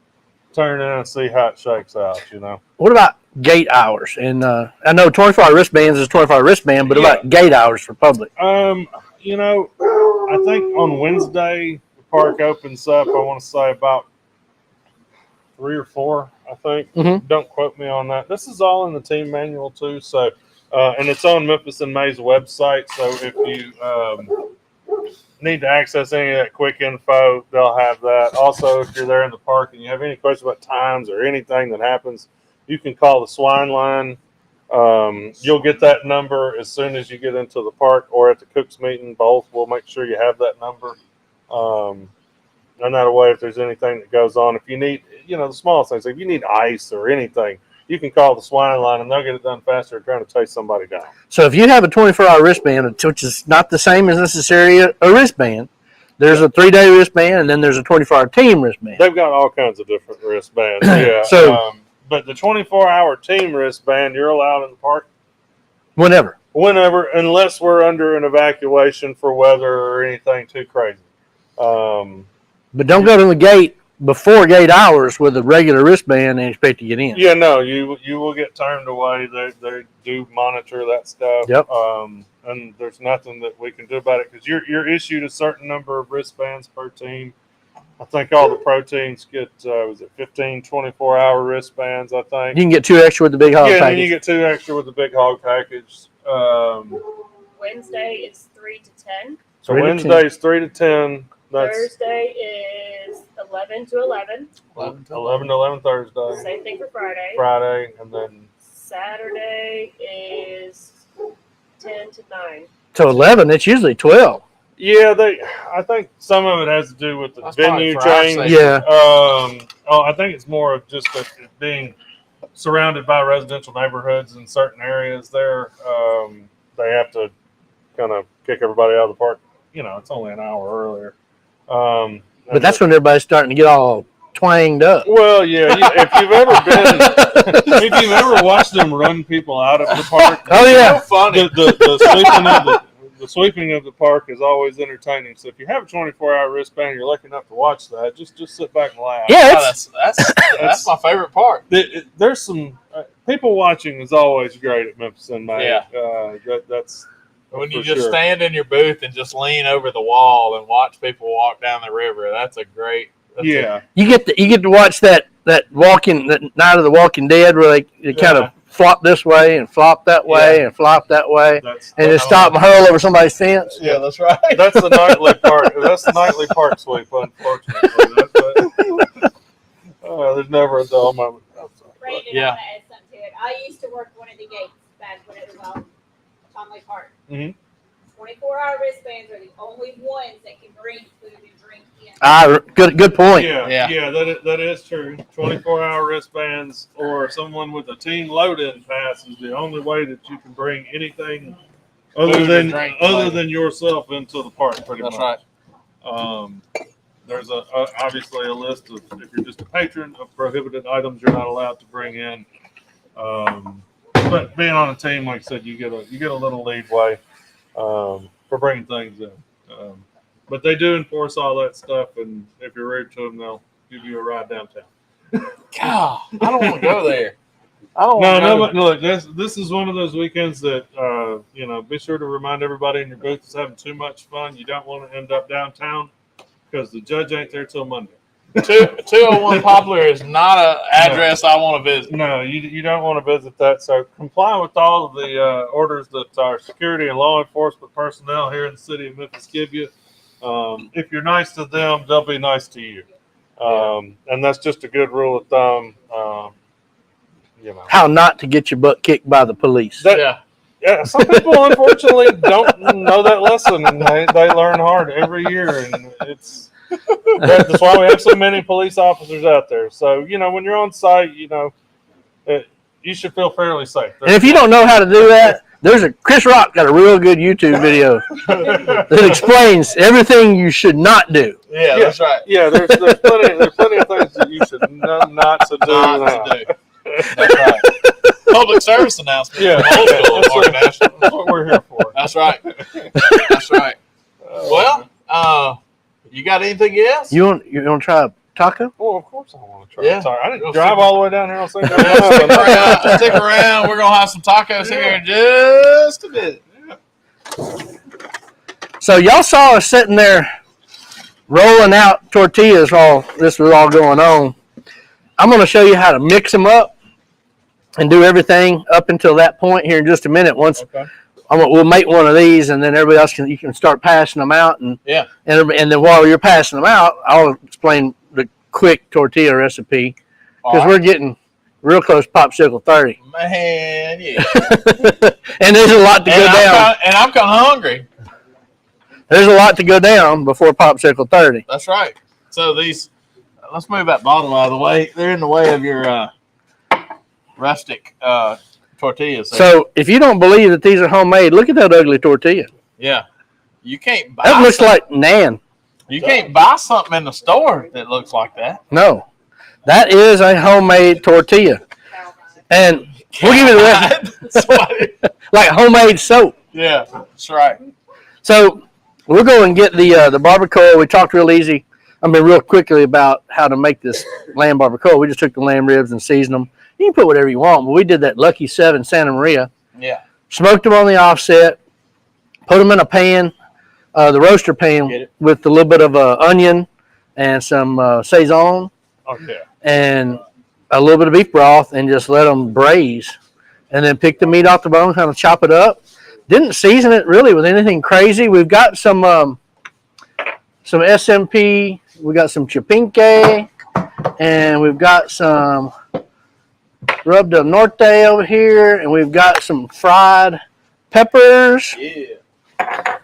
turn in and see how it shakes out, What about gate hours? And I know 24-hour wristbands is 24-hour wristband, but about gate hours for public? I think on Wednesday the park opens up. I want to say about 3 or 4. I think. Mm-hmm. Don't quote me on that. This is all in the team manual too. So, and it's on Memphis in May's website. So if you need to access any of that quick info, they'll have that. Also, if you're there in the park and you have any questions about times or anything that happens, you can call the swine line You'll get that number as soon as you get into the park or at the Cooks meeting. Both, we'll make sure you have that number. And that way, if there's anything that goes on, if you need, the small things, if you need ice or anything, you can call the swine line and they'll get it done faster than trying to chase somebody down. So if you have a 24-hour wristband, which is not the same as necessarily a wristband, there's a 3-day wristband and then there's a 24-hour team wristband. They've got all kinds of different wristbands. Yeah. But the 24-hour team wristband, you're allowed in the park Whenever, unless we're under an evacuation for weather or anything too crazy. but don't go to the gate before gate hours with a regular wristband and expect to get in. Yeah, no, you will get turned away. They do monitor that stuff. Yep. And there's nothing that we can do about it because you're issued a certain number of wristbands per team. I think all the pro teams get 15 24-hour wristbands. I think You can get 2 extra with the big hog yeah, and then package. you get 2 extra with the big hog package. Wednesday is 3 to 10. So 3 to 10. Wednesday's 3 to 10. That's Thursday is 11 to 11. 11 to 11 Thursday. Same thing for Friday. Friday, and then Saturday is 10 to 9. So 11, it's usually 12. yeah, I think some of it has to do with the That's venue probably for our change. sake. Yeah. I think it's more of just that it being surrounded by residential neighborhoods in certain areas. There, they have to kind of kick everybody out of the park. It's only an hour earlier. But that's when everybody's starting to get all twanged up. Well, yeah. If you've ever watched them run people out of the park, Oh, yeah. So funny. the sweeping of the park is always entertaining. So if you have a 24-hour wristband, you're lucky enough to watch that. Just sit back and laugh. Yeah, Oh, that's my favorite part. There's some people watching is always great at Memphis and Mayo. Yeah. That's When you for just sure. stand in your booth and just lean over the wall and watch people walk down the river, that's a great. Yeah. you get to watch that Night of the Walking Dead where they kind of flop this way and flop that way and flop that way That's and just stop and hurl over somebody's fence. Yeah, that's right. that's the nightly park. That's the nightly park sweep. Unfortunately, there's never a dull moment. Brandon, Yeah. I want to add something to it. I used to work one of the gates back when it was on Conley Park. Mhm. 24-hour wristbands are the only ones that can bring food and drink in. Good point. Yeah, that is true. 24-hour wristbands or someone with a team load-in pass is the only way that you can bring anything other Food than and drink other later. than yourself into the park. Pretty That's much. right. There's obviously a list of if you're just a patron of prohibited items you're not allowed to bring in. But being on a team, like I said, you get a little leeway for bringing things in. But they do enforce all that stuff, and if you're rude to them, they'll give you a ride downtown. God, I don't want to go there. I don't want No, to go. look, this is one of those weekends that be sure to remind everybody in your booth is having too much fun. You don't want to end up downtown because the judge ain't there till Monday. 201 Poplar is not an address I want to visit. No, you don't want to visit that. So comply with all of the orders that our security and law enforcement personnel here in the city of Memphis give you. If you're nice to them, they'll be nice to you. And that's just a good rule of thumb. How not to get your butt kicked by the police. Yeah, some people unfortunately don't know that lesson, and they learn hard every year, and that's why we have so many police officers out there. So when you're on site, you should feel fairly safe. And if you don't know how to do that, Chris Rock got a real good YouTube video that explains everything you should not do. Yeah, that's right. Yeah, there's plenty of things that you should know not to do. Not to do. That's right. Public service announcement. Yeah. Old school at Market National. That's what we're here for. That's right. That's right. Well, you got anything else? You want to try a taco? Well, of course I want to try. Yeah. Sorry, I didn't We'll drive see. all the way down here on Cinco. Stick around. We're going to have some tacos here in just a bit. So y'all saw us sitting there rolling out tortillas while this was all going on. I'm going to show you how to mix them up and do everything up until that point here in just a minute. Once Okay. we'll make one of these, and then everybody else you can start passing them out, and then while you're passing them out, I'll explain the quick tortilla recipe because we're getting real close to Popsicle 30. Man, yeah. And there's a lot to go down. And I'm kind of hungry. There's a lot to go down before Popsicle 30. That's right. So these, let's move that bottom out of the way. They're in the way of your rustic tortillas. So if you don't believe that these are homemade, look at that ugly tortilla. Yeah. You can't buy That looks something. like Nan. You can't buy something in the store that looks like that. No. That is a homemade tortilla. And we'll give you the rest. Like homemade soap. Yeah, that's right. So we're going to get the barbacoa. We talked real quickly about how to make this lamb barbacoa. We just took the lamb ribs and seasoned them. You can put whatever you want, but we did that Lucky 7 Santa Maria. Yeah. Smoked them on the offset, put them in a pan, the roaster pan with a little bit of onion and some Saison Okay. and a little bit of beef broth and just let them braise. And then pick the meat off the bone, kind of chop it up. Didn't season it really with anything crazy. We've got some SMP, we got some chipinque, and we've got some rub del norte over here, and we've got some fried peppers. Yeah.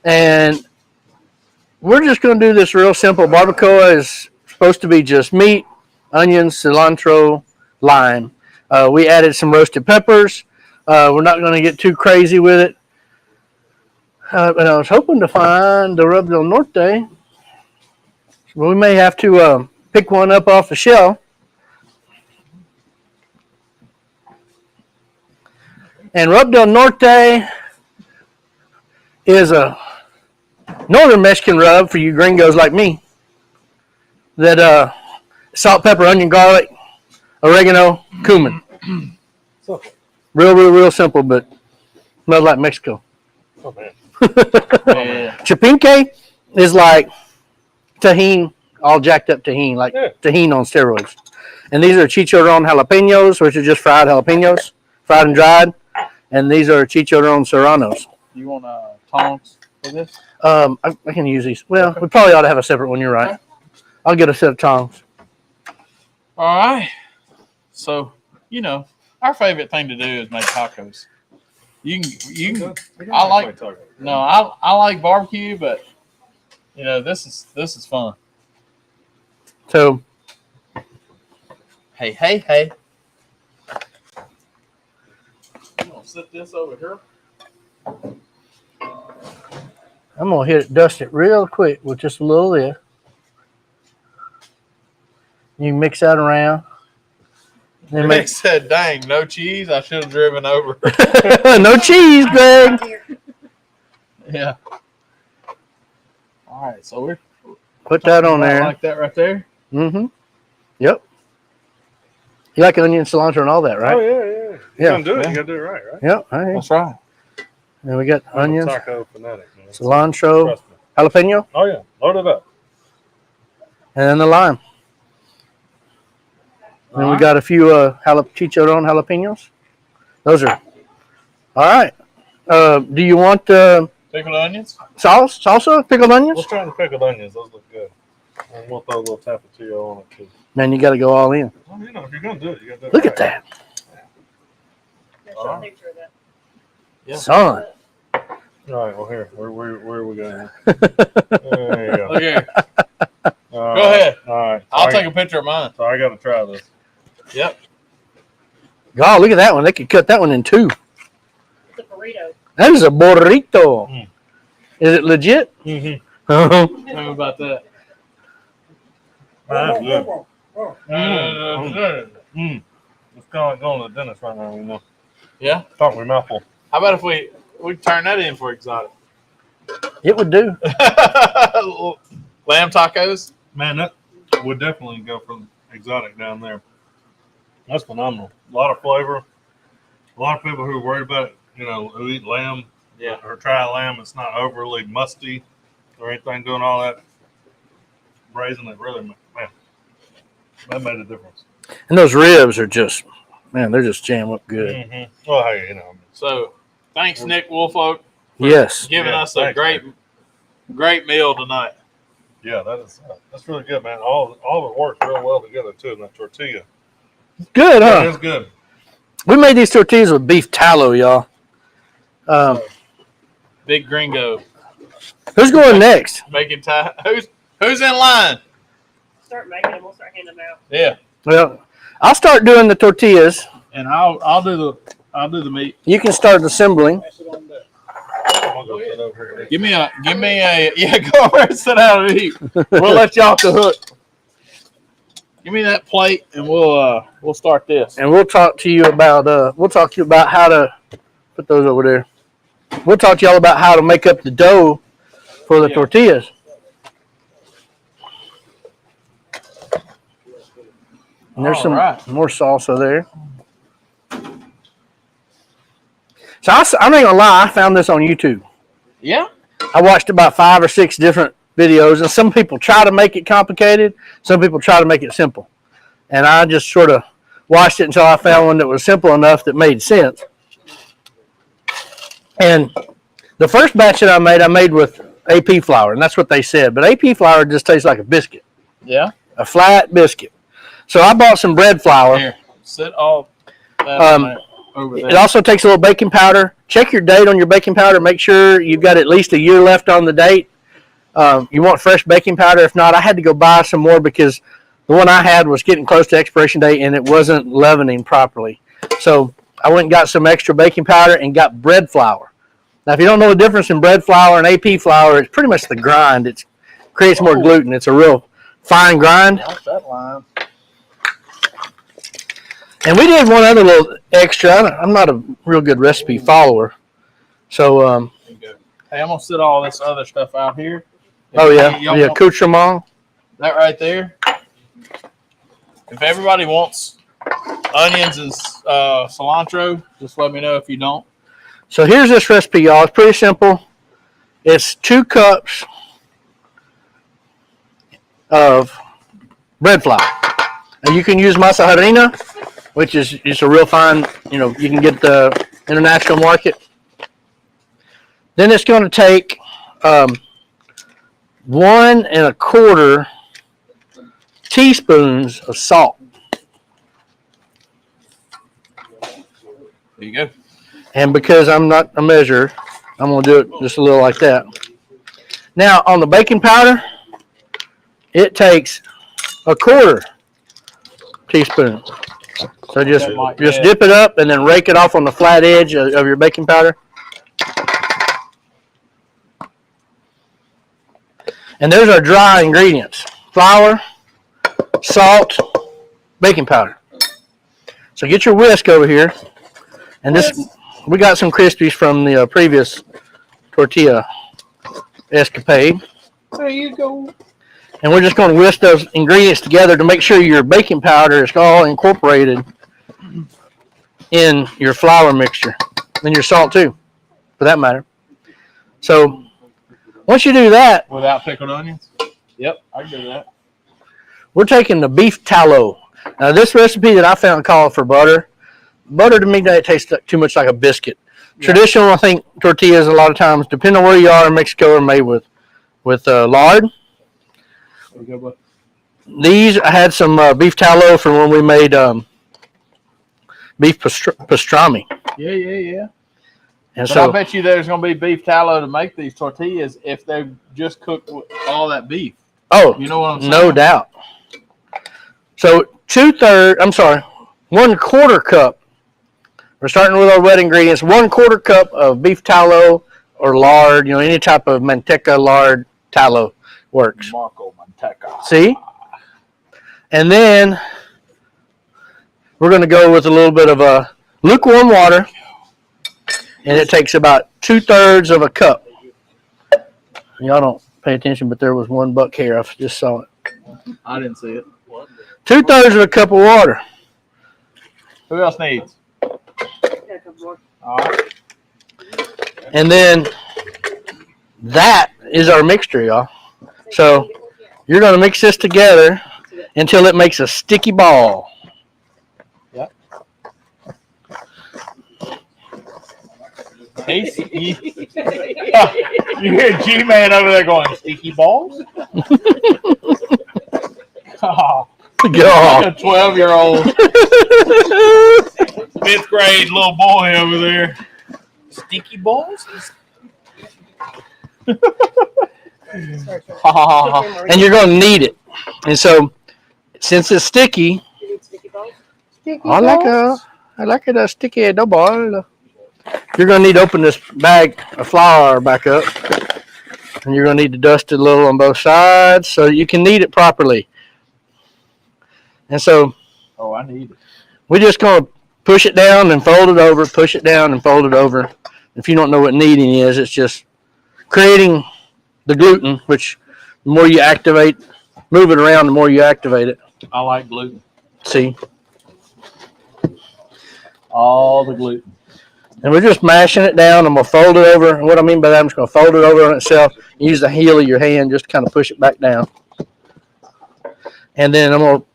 And we're just going to do this real simple. Barbacoa is supposed to be just meat, onions, cilantro, lime. We added some roasted peppers. We're not going to get too crazy with it. But I was hoping to find the rub del norte. We may have to pick one up off the shelf. And rub del norte is a northern Mexican rub for you gringos like me. That salt, pepper, onion, garlic, oregano, cumin. Real simple, but smells like Mexico. Oh, man. Yeah. Chipinque is like tahine, all jacked up tahine, like tahine on steroids. And these are chicharron jalapenos, which are just fried jalapenos, fried and dried. And these are chicharron serranos. You want tongs for this? I can use these. Well, we probably ought to have a separate one. You're right. I'll get a set of tongs. All right. So, our favorite thing to do is make tacos. You can. I like barbecue, but this is fun. So, hey. You gonna sit this over here? I'm gonna dust it real quick with just a little of this. You mix that around. Then Greg said, "Dang, no cheese. I should have driven over." No cheese, Greg. Yeah. All right, so we're Put that on there. like that right there. Mm-hmm. Yep. You like onion, cilantro, and all that, right? Oh, yeah. You Yeah. gotta do it. You gotta do it right? Yep. Hey. That's right. And we got I'm a onions, taco fanatic, man. cilantro, Trust me. jalapeno, Oh, yeah. Load it up. and then the lime. And then we got a few chicharron jalapenos. Those are all right. Do you want Pickled onions. salsa, pickled onions? Let's try the pickled onions. Those look good. I want those little tapatio on it, too. Man, you got to go all in. Well, if you're going to do it, you got to do it. Look right. at that, There's a picture of that. Yeah. son. All right, well, here. Where are we going? There you go. Look here. Go ahead. All right. I'll take a picture of mine. So I got to try this. Yep. God, look at that one. They could cut that one in two. It's a burrito. That is a burrito. Mm. Is it legit? Mm-hmm. Uh-huh. Tell me about that. That's good. Mm. Mm. It's kind of like going to the dentist right now, Yeah. Talk with mouthful. How about if we turn that in for exotic? It would do. Lamb tacos. Man, that would definitely go for exotic down there. That's phenomenal. A lot of flavor. A lot of people who are worried about it, who eat lamb or try lamb, it's not overly musty or anything doing all that braising. It really, man, that made a difference. And those ribs are just, man, they're just jam up good. Mm-hmm. Well, hey, So, thanks, Nick Woolfolk, for Yes. giving us a thanks, great meal tonight. yeah, that's really good, man. All of it works real well together too in that tortilla. Good, Yeah, it huh? was good. We made these tortillas with beef tallow, y'all. Big gringo. Who's going next? Making time. Who's in line? Start making them. We'll start handing them out. Yeah. Well, I'll start doing the tortillas. And I'll do the meat. You can start assembling. I'll go sit over here. Give me a yeah, go over and sit down and eat. We'll let you off the hook. Give me that plate and we'll start this. And we'll talk to you about how to put those over there. We'll talk to y'all about how to make up the dough for the tortillas. And there's some more salsa there. So I'm not gonna lie, I found this on YouTube. Yeah. I watched about 5 or 6 different videos, and some people try to make it complicated, some people try to make it simple. And I just sort of watched it until I found one that was simple enough that made sense. And the first batch that I made with AP flour, and that's what they said. But AP flour just tastes like a biscuit, Yeah. a flat biscuit. So I bought some bread flour. Here. Sit all that over there. It also takes a little baking powder. Check your date on your baking powder. Make sure you've got at least a year left on the date. You want fresh baking powder. If not, I had to go buy some more because the one I had was getting close to expiration date and it wasn't leavening properly. So I went and got some extra baking powder and got bread flour. Now, if you don't know the difference in bread flour and AP flour, it's pretty much the grind. It creates more gluten. It's a real fine grind. Watch that line. And we did one other little extra. I'm not a real good recipe follower. So, Hey, I'm gonna sit all this other stuff out here. the accoutrement. That right there. If everybody wants onions and cilantro, just let me know if you don't. So here's this recipe, y'all. It's pretty simple. It's 2 cups of bread flour. And you can use masa harina, which is just a real fine, you can get the international market. Then it's going to take 1 1/4 teaspoons of salt. There you go. And because I'm not a measurer, I'm going to do it just a little like that. Now, on the baking powder, it takes 1/4 teaspoon. So just dip it up and then rake it off on the flat edge of your baking powder. And there's our dry ingredients: flour, salt, baking powder. So get your whisk over here. And we got some Crispies from the previous tortilla escapade. There you go. And we're just going to whisk those ingredients together to make sure your baking powder is all incorporated in your flour mixture. And your salt too, for that matter. So once you do that, Without pickled onions? Yep, I can do that. we're taking the beef tallow. Now this recipe that I found called for butter. Butter to me, that tastes too much like a biscuit. Yeah. Traditional, I think, tortillas a lot of times, depending on where you are in Mexico, are made with lard. These, I had some beef tallow from when we made beef pastrami. Yeah. And But so I bet you there's going to be beef tallow to make these tortillas if they've just cooked with all that beef. Oh, you know what I'm saying? No doubt. So 1/4 cup. We're starting with our wet ingredients. 1/4 cup of beef tallow or lard. Any type of manteca, lard, tallow works. Marco manteca. See? And then we're going to go with a little bit of lukewarm water. And it takes about 2/3 of a cup. Y'all don't pay attention, but there was one buck here. I just saw it. I didn't see it. 2/3 of a cup of water. Who else needs? All right. And then that is our mixture, y'all. So you're going to mix this together until it makes a sticky ball. Yep. You hear G-Man over there going, sticky balls? God. Like a 12-year-old, 5th grade little boy over there. Sticky balls? And you're going to need it. And so, since it's sticky, You need sticky balls? I like it a sticky dough ball. You're going to need to open this bag of flour back up. And you're going to need to dust it a little on both sides so you can knead it properly. And so, Oh, I need it. we're just going to push it down and fold it over, push it down and fold it over. If you don't know what kneading is, it's just creating the gluten, which the more you activate, move it around, the more you activate it. I like gluten. See? All the gluten. And we're just mashing it down. I'm going to fold it over. And what I mean by that, I'm just going to fold it over on itself. Use the heel of your hand just to kind of push it back down. And then I'm going to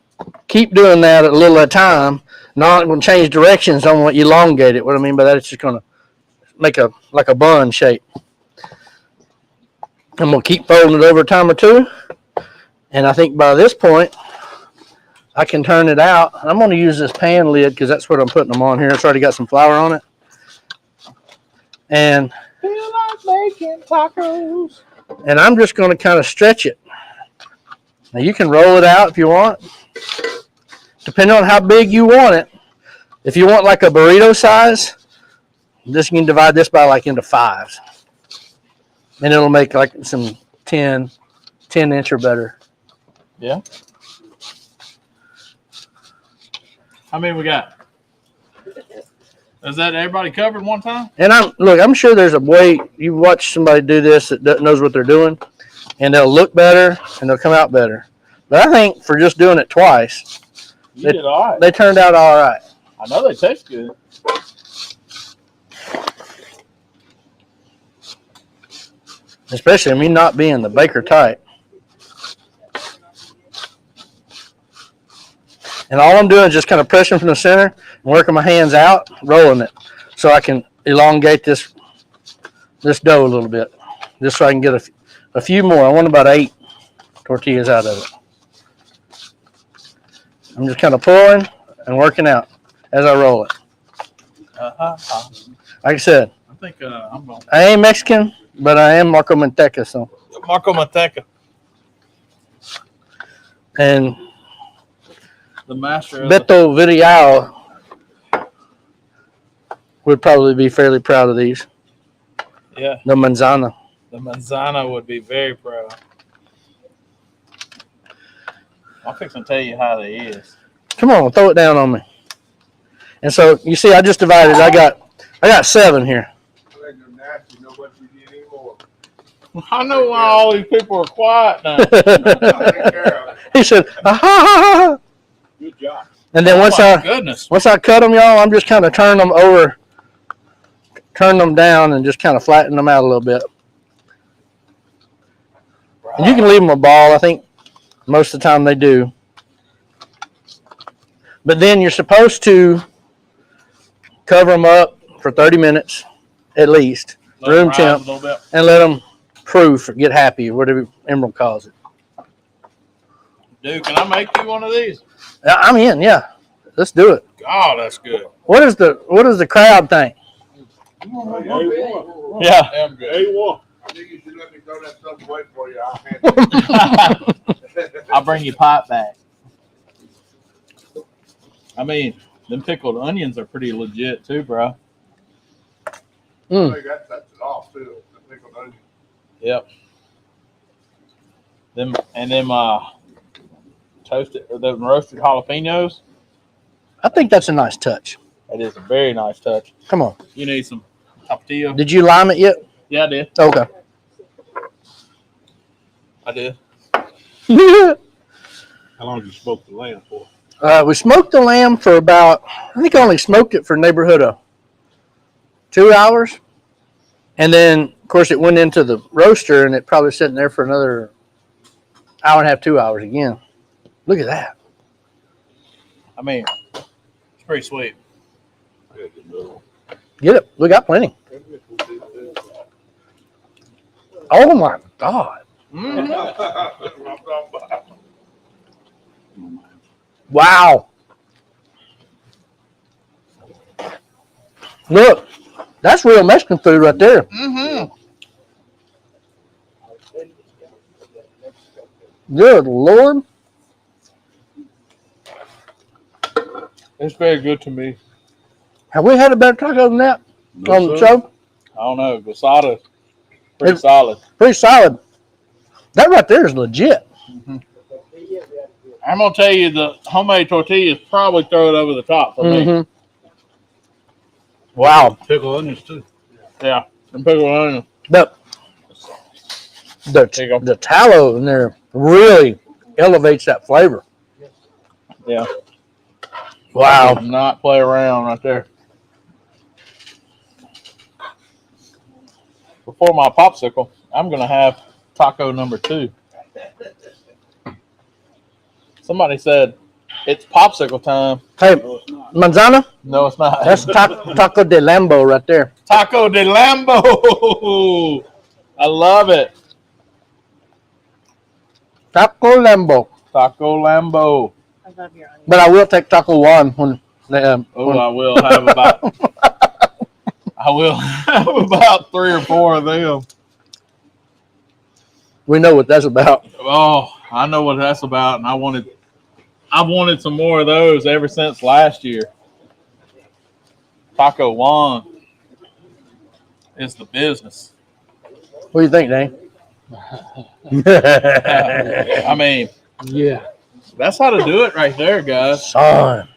keep doing that a little at a time. Not going to change directions. I'm going to elongate it. What I mean by that, it's just going to make like a bun shape. I'm going to keep folding it over a time or two. And I think by this point, I can turn it out. I'm going to use this pan lid because that's what I'm putting them on here. It's already got some flour on it. And Feel like making tacos. And I'm just going to kind of stretch it. Now you can roll it out if you want, depending on how big you want it. If you want like a burrito size, this you can divide this by like into 5s. And it'll make like some 10 inch or better. Yeah. How many we got? Is that everybody covered one time? And I'm sure there's a way you watch somebody do this that knows what they're doing, and they'll look better and they'll come out better. But I think for just doing it twice, You did all right. they turned out all right. I know they taste good. Especially me not being the baker type. And all I'm doing is just kind of pressing from the center and working my hands out, rolling it, so I can elongate this dough a little bit, just so I can get a few more. I want about 8 tortillas out of it. I'm just kind of pulling and working out as I roll it. Like I said, I think I'm going. I ain't Mexican, but I am Marco Manteca, so. Marco Manteca, And the master of the, Beto Villarreal would probably be fairly proud of these. yeah, The manzana. the manzana would be very proud. I'm fixing to tell you how they is. Come on, throw it down on me. And so you see, I just divided. I got 7 here. Nasty, know what you need anymore. I know why all these people are quiet now. Take care of it. He said, "Ah, ha, ha, ha." Good job. And then Oh once my goodness. I cut them, y'all, I'm just kind of turn them down and just kind of flatten them out a little bit. And you can leave them a ball. I think most of the time they do. But then you're supposed to cover them up for 30 minutes at least, Let 'em room rise temp, a little bit. and let them proof or get happy, whatever Emerald calls it. Dude, can I make you one of these? I'm in, yeah. Let's do it. God, that's good. What does the crowd think? Yeah. Damn good. A1. I think you should let me throw that stuff away for you. I'll hand it. I'll bring you pipe back. I mean, them pickled onions are pretty legit too, bro. Mm. I think that's it off too. The pickled onion. Yep. Them toasted or the roasted jalapenos. I think that's a nice touch. That is a very nice touch. Come on. You need some tortilla. Did you lime it yet? Yeah, I did. Okay. I did. How long did you smoke the lamb for? We smoked the lamb for about, I think I only smoked it for a neighborhood of 2 hours. And then, of course, it went into the roaster and it probably sitting there for another hour and a half, 2 hours again. Look at that. I mean, it's pretty sweet. Get it. We got plenty. Oh my God. Mm-hmm. Wow. Look, that's real Mexican food right there. Mm-hmm. Good Lord. It's very good to me. Have we had a better taco than that on the show? I don't know. Gusada's pretty It- solid. Pretty solid. That right there is legit. I'm gonna tell you, the homemade tortillas probably throw it over the top for me. Mm-hmm. Wow. Pickle onions too. Yeah, and pickle onion. But There you go. the tallow in there really elevates that flavor. Yeah. Wow. Did not play around right there. Before my popsicle, I'm gonna have taco number 2. Somebody said it's popsicle time. Hey, manzana, No, it's not. that's taco de Lambo right there. Taco de Lambo. I love it. Taco Lambo. Taco Lambo. I love your onion. But I will take taco one when they, Oh, I will have about. I will have about 3 or 4 of them. we know what that's about. Oh, I know what that's about, and I've wanted some more of those ever since last year. Taco Juan is the business. What do you think, Dane? I mean, Yeah. that's how to do it right there, guys. Son.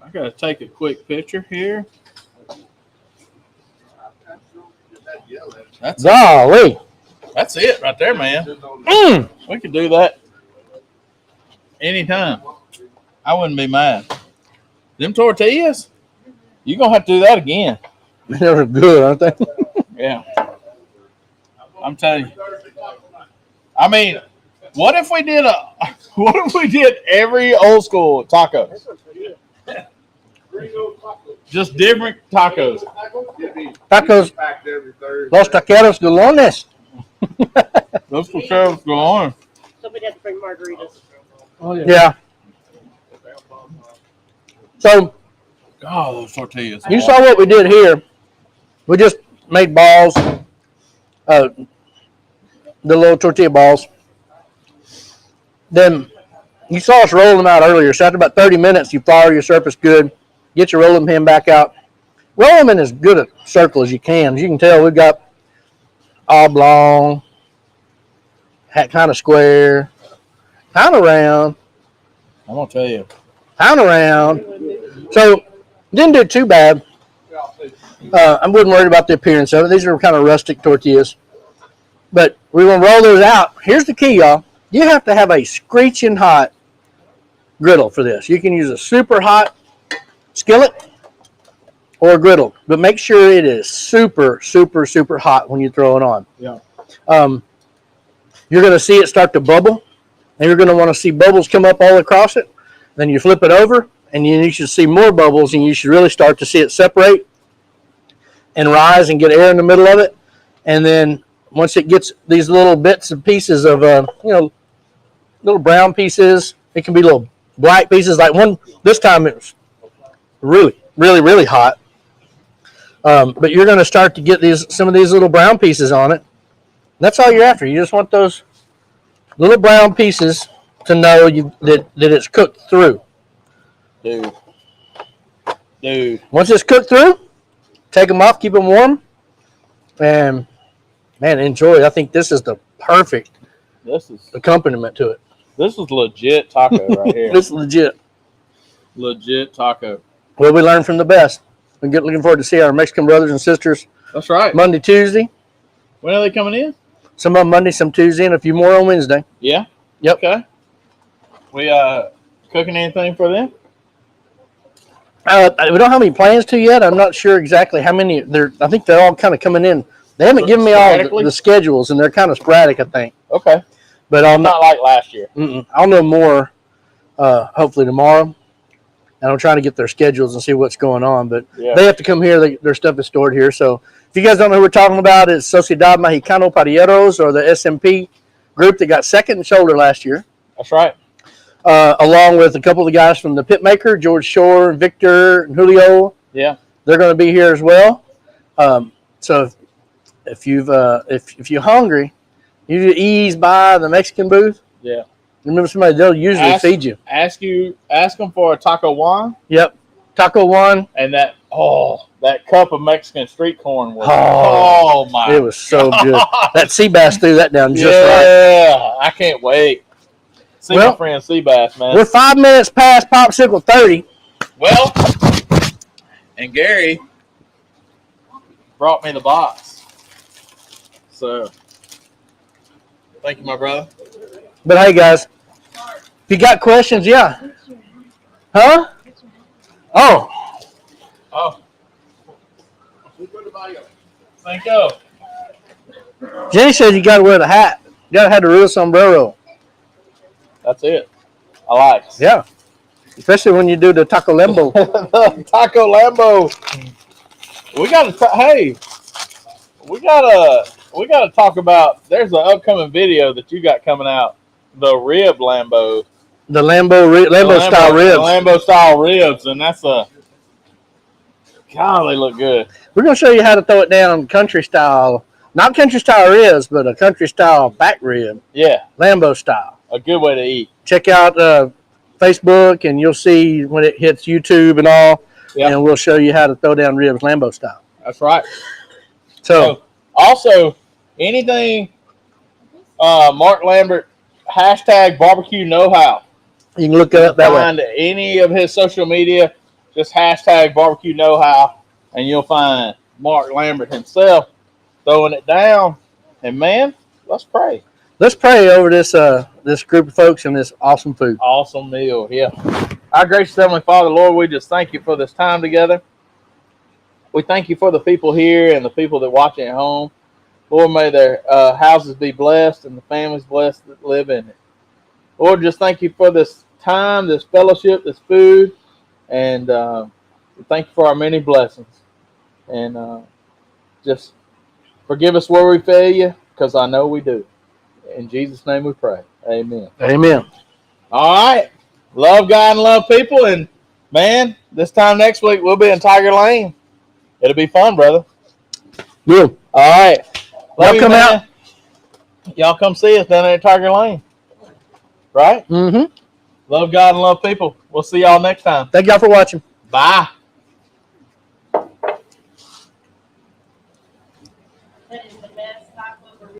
I gotta take a quick picture here. That's Golly. That's it right there, man. Mm. We could do that anytime. I wouldn't be mad. Them tortillas, you're gonna have to do that again. They're good, aren't they? Yeah. I'm telling you. I mean, what if we did every old school taco? Just different tacos. Tacos, Packed every Thursday. los taqueros golones. Those taqueros go on. Somebody had to bring margaritas. Yeah. So God, those tortillas. you saw what we did here. We just made balls, the little tortilla balls. Then you saw us roll them out earlier. So after about 30 minutes, you flour your surface good. Get your rolling pin back out. Roll them in as good a circle as you can. As you can tell, we've got oblong, kind of square, kind of round, I'm gonna tell you. kind of round. So didn't do too bad. I wasn't worried about the appearance of it. These are kind of rustic tortillas. But we're going to roll those out. Here's the key, y'all. You have to have a screeching hot griddle for this. You can use a super hot skillet or a griddle, but make sure it is super, super, super hot when you throw it on. Yeah. You're going to see it start to bubble, and you're going to want to see bubbles come up all across it. Then you flip it over, and you should see more bubbles, and you should really start to see it separate and rise and get air in the middle of it. And then once it gets these little bits and pieces of, little brown pieces, it can be little black pieces. Like this time it was really, really, really hot. But you're going to start to get some of these little brown pieces on it. That's all you're after. You just want those little brown pieces to know that it's cooked through. Dude. Once it's cooked through, take them off, keep them warm, and man, enjoy. I think this is the perfect This is accompaniment to it. legit taco right here. It's legit. Legit taco. Well, we learn from the best. We're looking forward to see our Mexican brothers and sisters That's right. Monday, Tuesday. When are they coming in? Some of them Monday, some Tuesday, and a few more on Wednesday. Yeah. Yep. Okay. We cooking anything for them? We don't have any plans to yet. I'm not sure exactly how many. I think they're all kind of coming in. They haven't given me all the schedules, and they're kind of sporadic, I think. Okay. But I'll Not like last year. I'll know more hopefully tomorrow. And I'm trying to get their schedules and see what's going on. But Yeah. they have to come here. Their stuff is stored here. So If you guys don't know who we're talking about, it's Sociedad Mexicano Parrilleros, or the SMP group that got second in shoulder last year. That's right. Along with a couple of the guys from the Pitmaker, George Shore, Victor, and Julio. Yeah. They're going to be here as well. So if you're hungry, you ease by the Mexican booth. Yeah. Remember, they'll usually feed you. Ask them for a taco Juan. Yep. Taco Juan. And that cup of Mexican street corn was my. It was so good. That sea bass threw that down just right. Yeah, I can't wait. See Well, my friend Seabass, man. We're 5 minutes past Popsicle 30. Well, and Gary brought me the box. So, thank you, my brother. But hey, guys, if you got questions, yeah. Huh? Oh. Oh. Cinco. Jenny says you got to wear the hat. You got to have the real sombrero. That's it. I like it. Yeah. Especially when you do the Taco Lambo. Taco Lambo. We got to talk about, there's an upcoming video that you got coming out, the rib Lambo. The Lambo style ribs. The Lambo style ribs, and that's God, they look good. We're going to show you how to throw it down country style. Not country style ribs, but a country style back rib. Yeah. Lambo style. A good way to eat. Check out Facebook, and you'll see when it hits YouTube and all. Yep. And we'll show you how to throw down ribs Lambo style. That's right. So also, anything Mark Lambert, hashtag barbecue know-how. you can look it up that way. Find any of his social media, just hashtag barbecue know-how, and you'll find Mark Lambert himself throwing it down. And man, let's pray. Let's pray over this this group of folks and this awesome food. Awesome meal, yeah. Our gracious Heavenly Father, Lord, we just thank you for this time together. We thank you for the people here and the people that watch at home. Lord, may their houses be blessed and the families blessed that live in it. Lord, just thank you for this time, this fellowship, this food, and thank you for our many blessings. And just forgive us where we fail you, because I know we do. In Jesus' name we pray. Amen. Amen. All right. Love God and love people. And, man, this time next week we'll be in Tiger Lane. It'll be fun, brother. Yeah. All right. Love Y'all you, come man. out. Y'all come see us down there at Tiger Lane. Right? Mm-hmm. Love God and love people. We'll see y'all next time. Thank y'all for watching. Bye.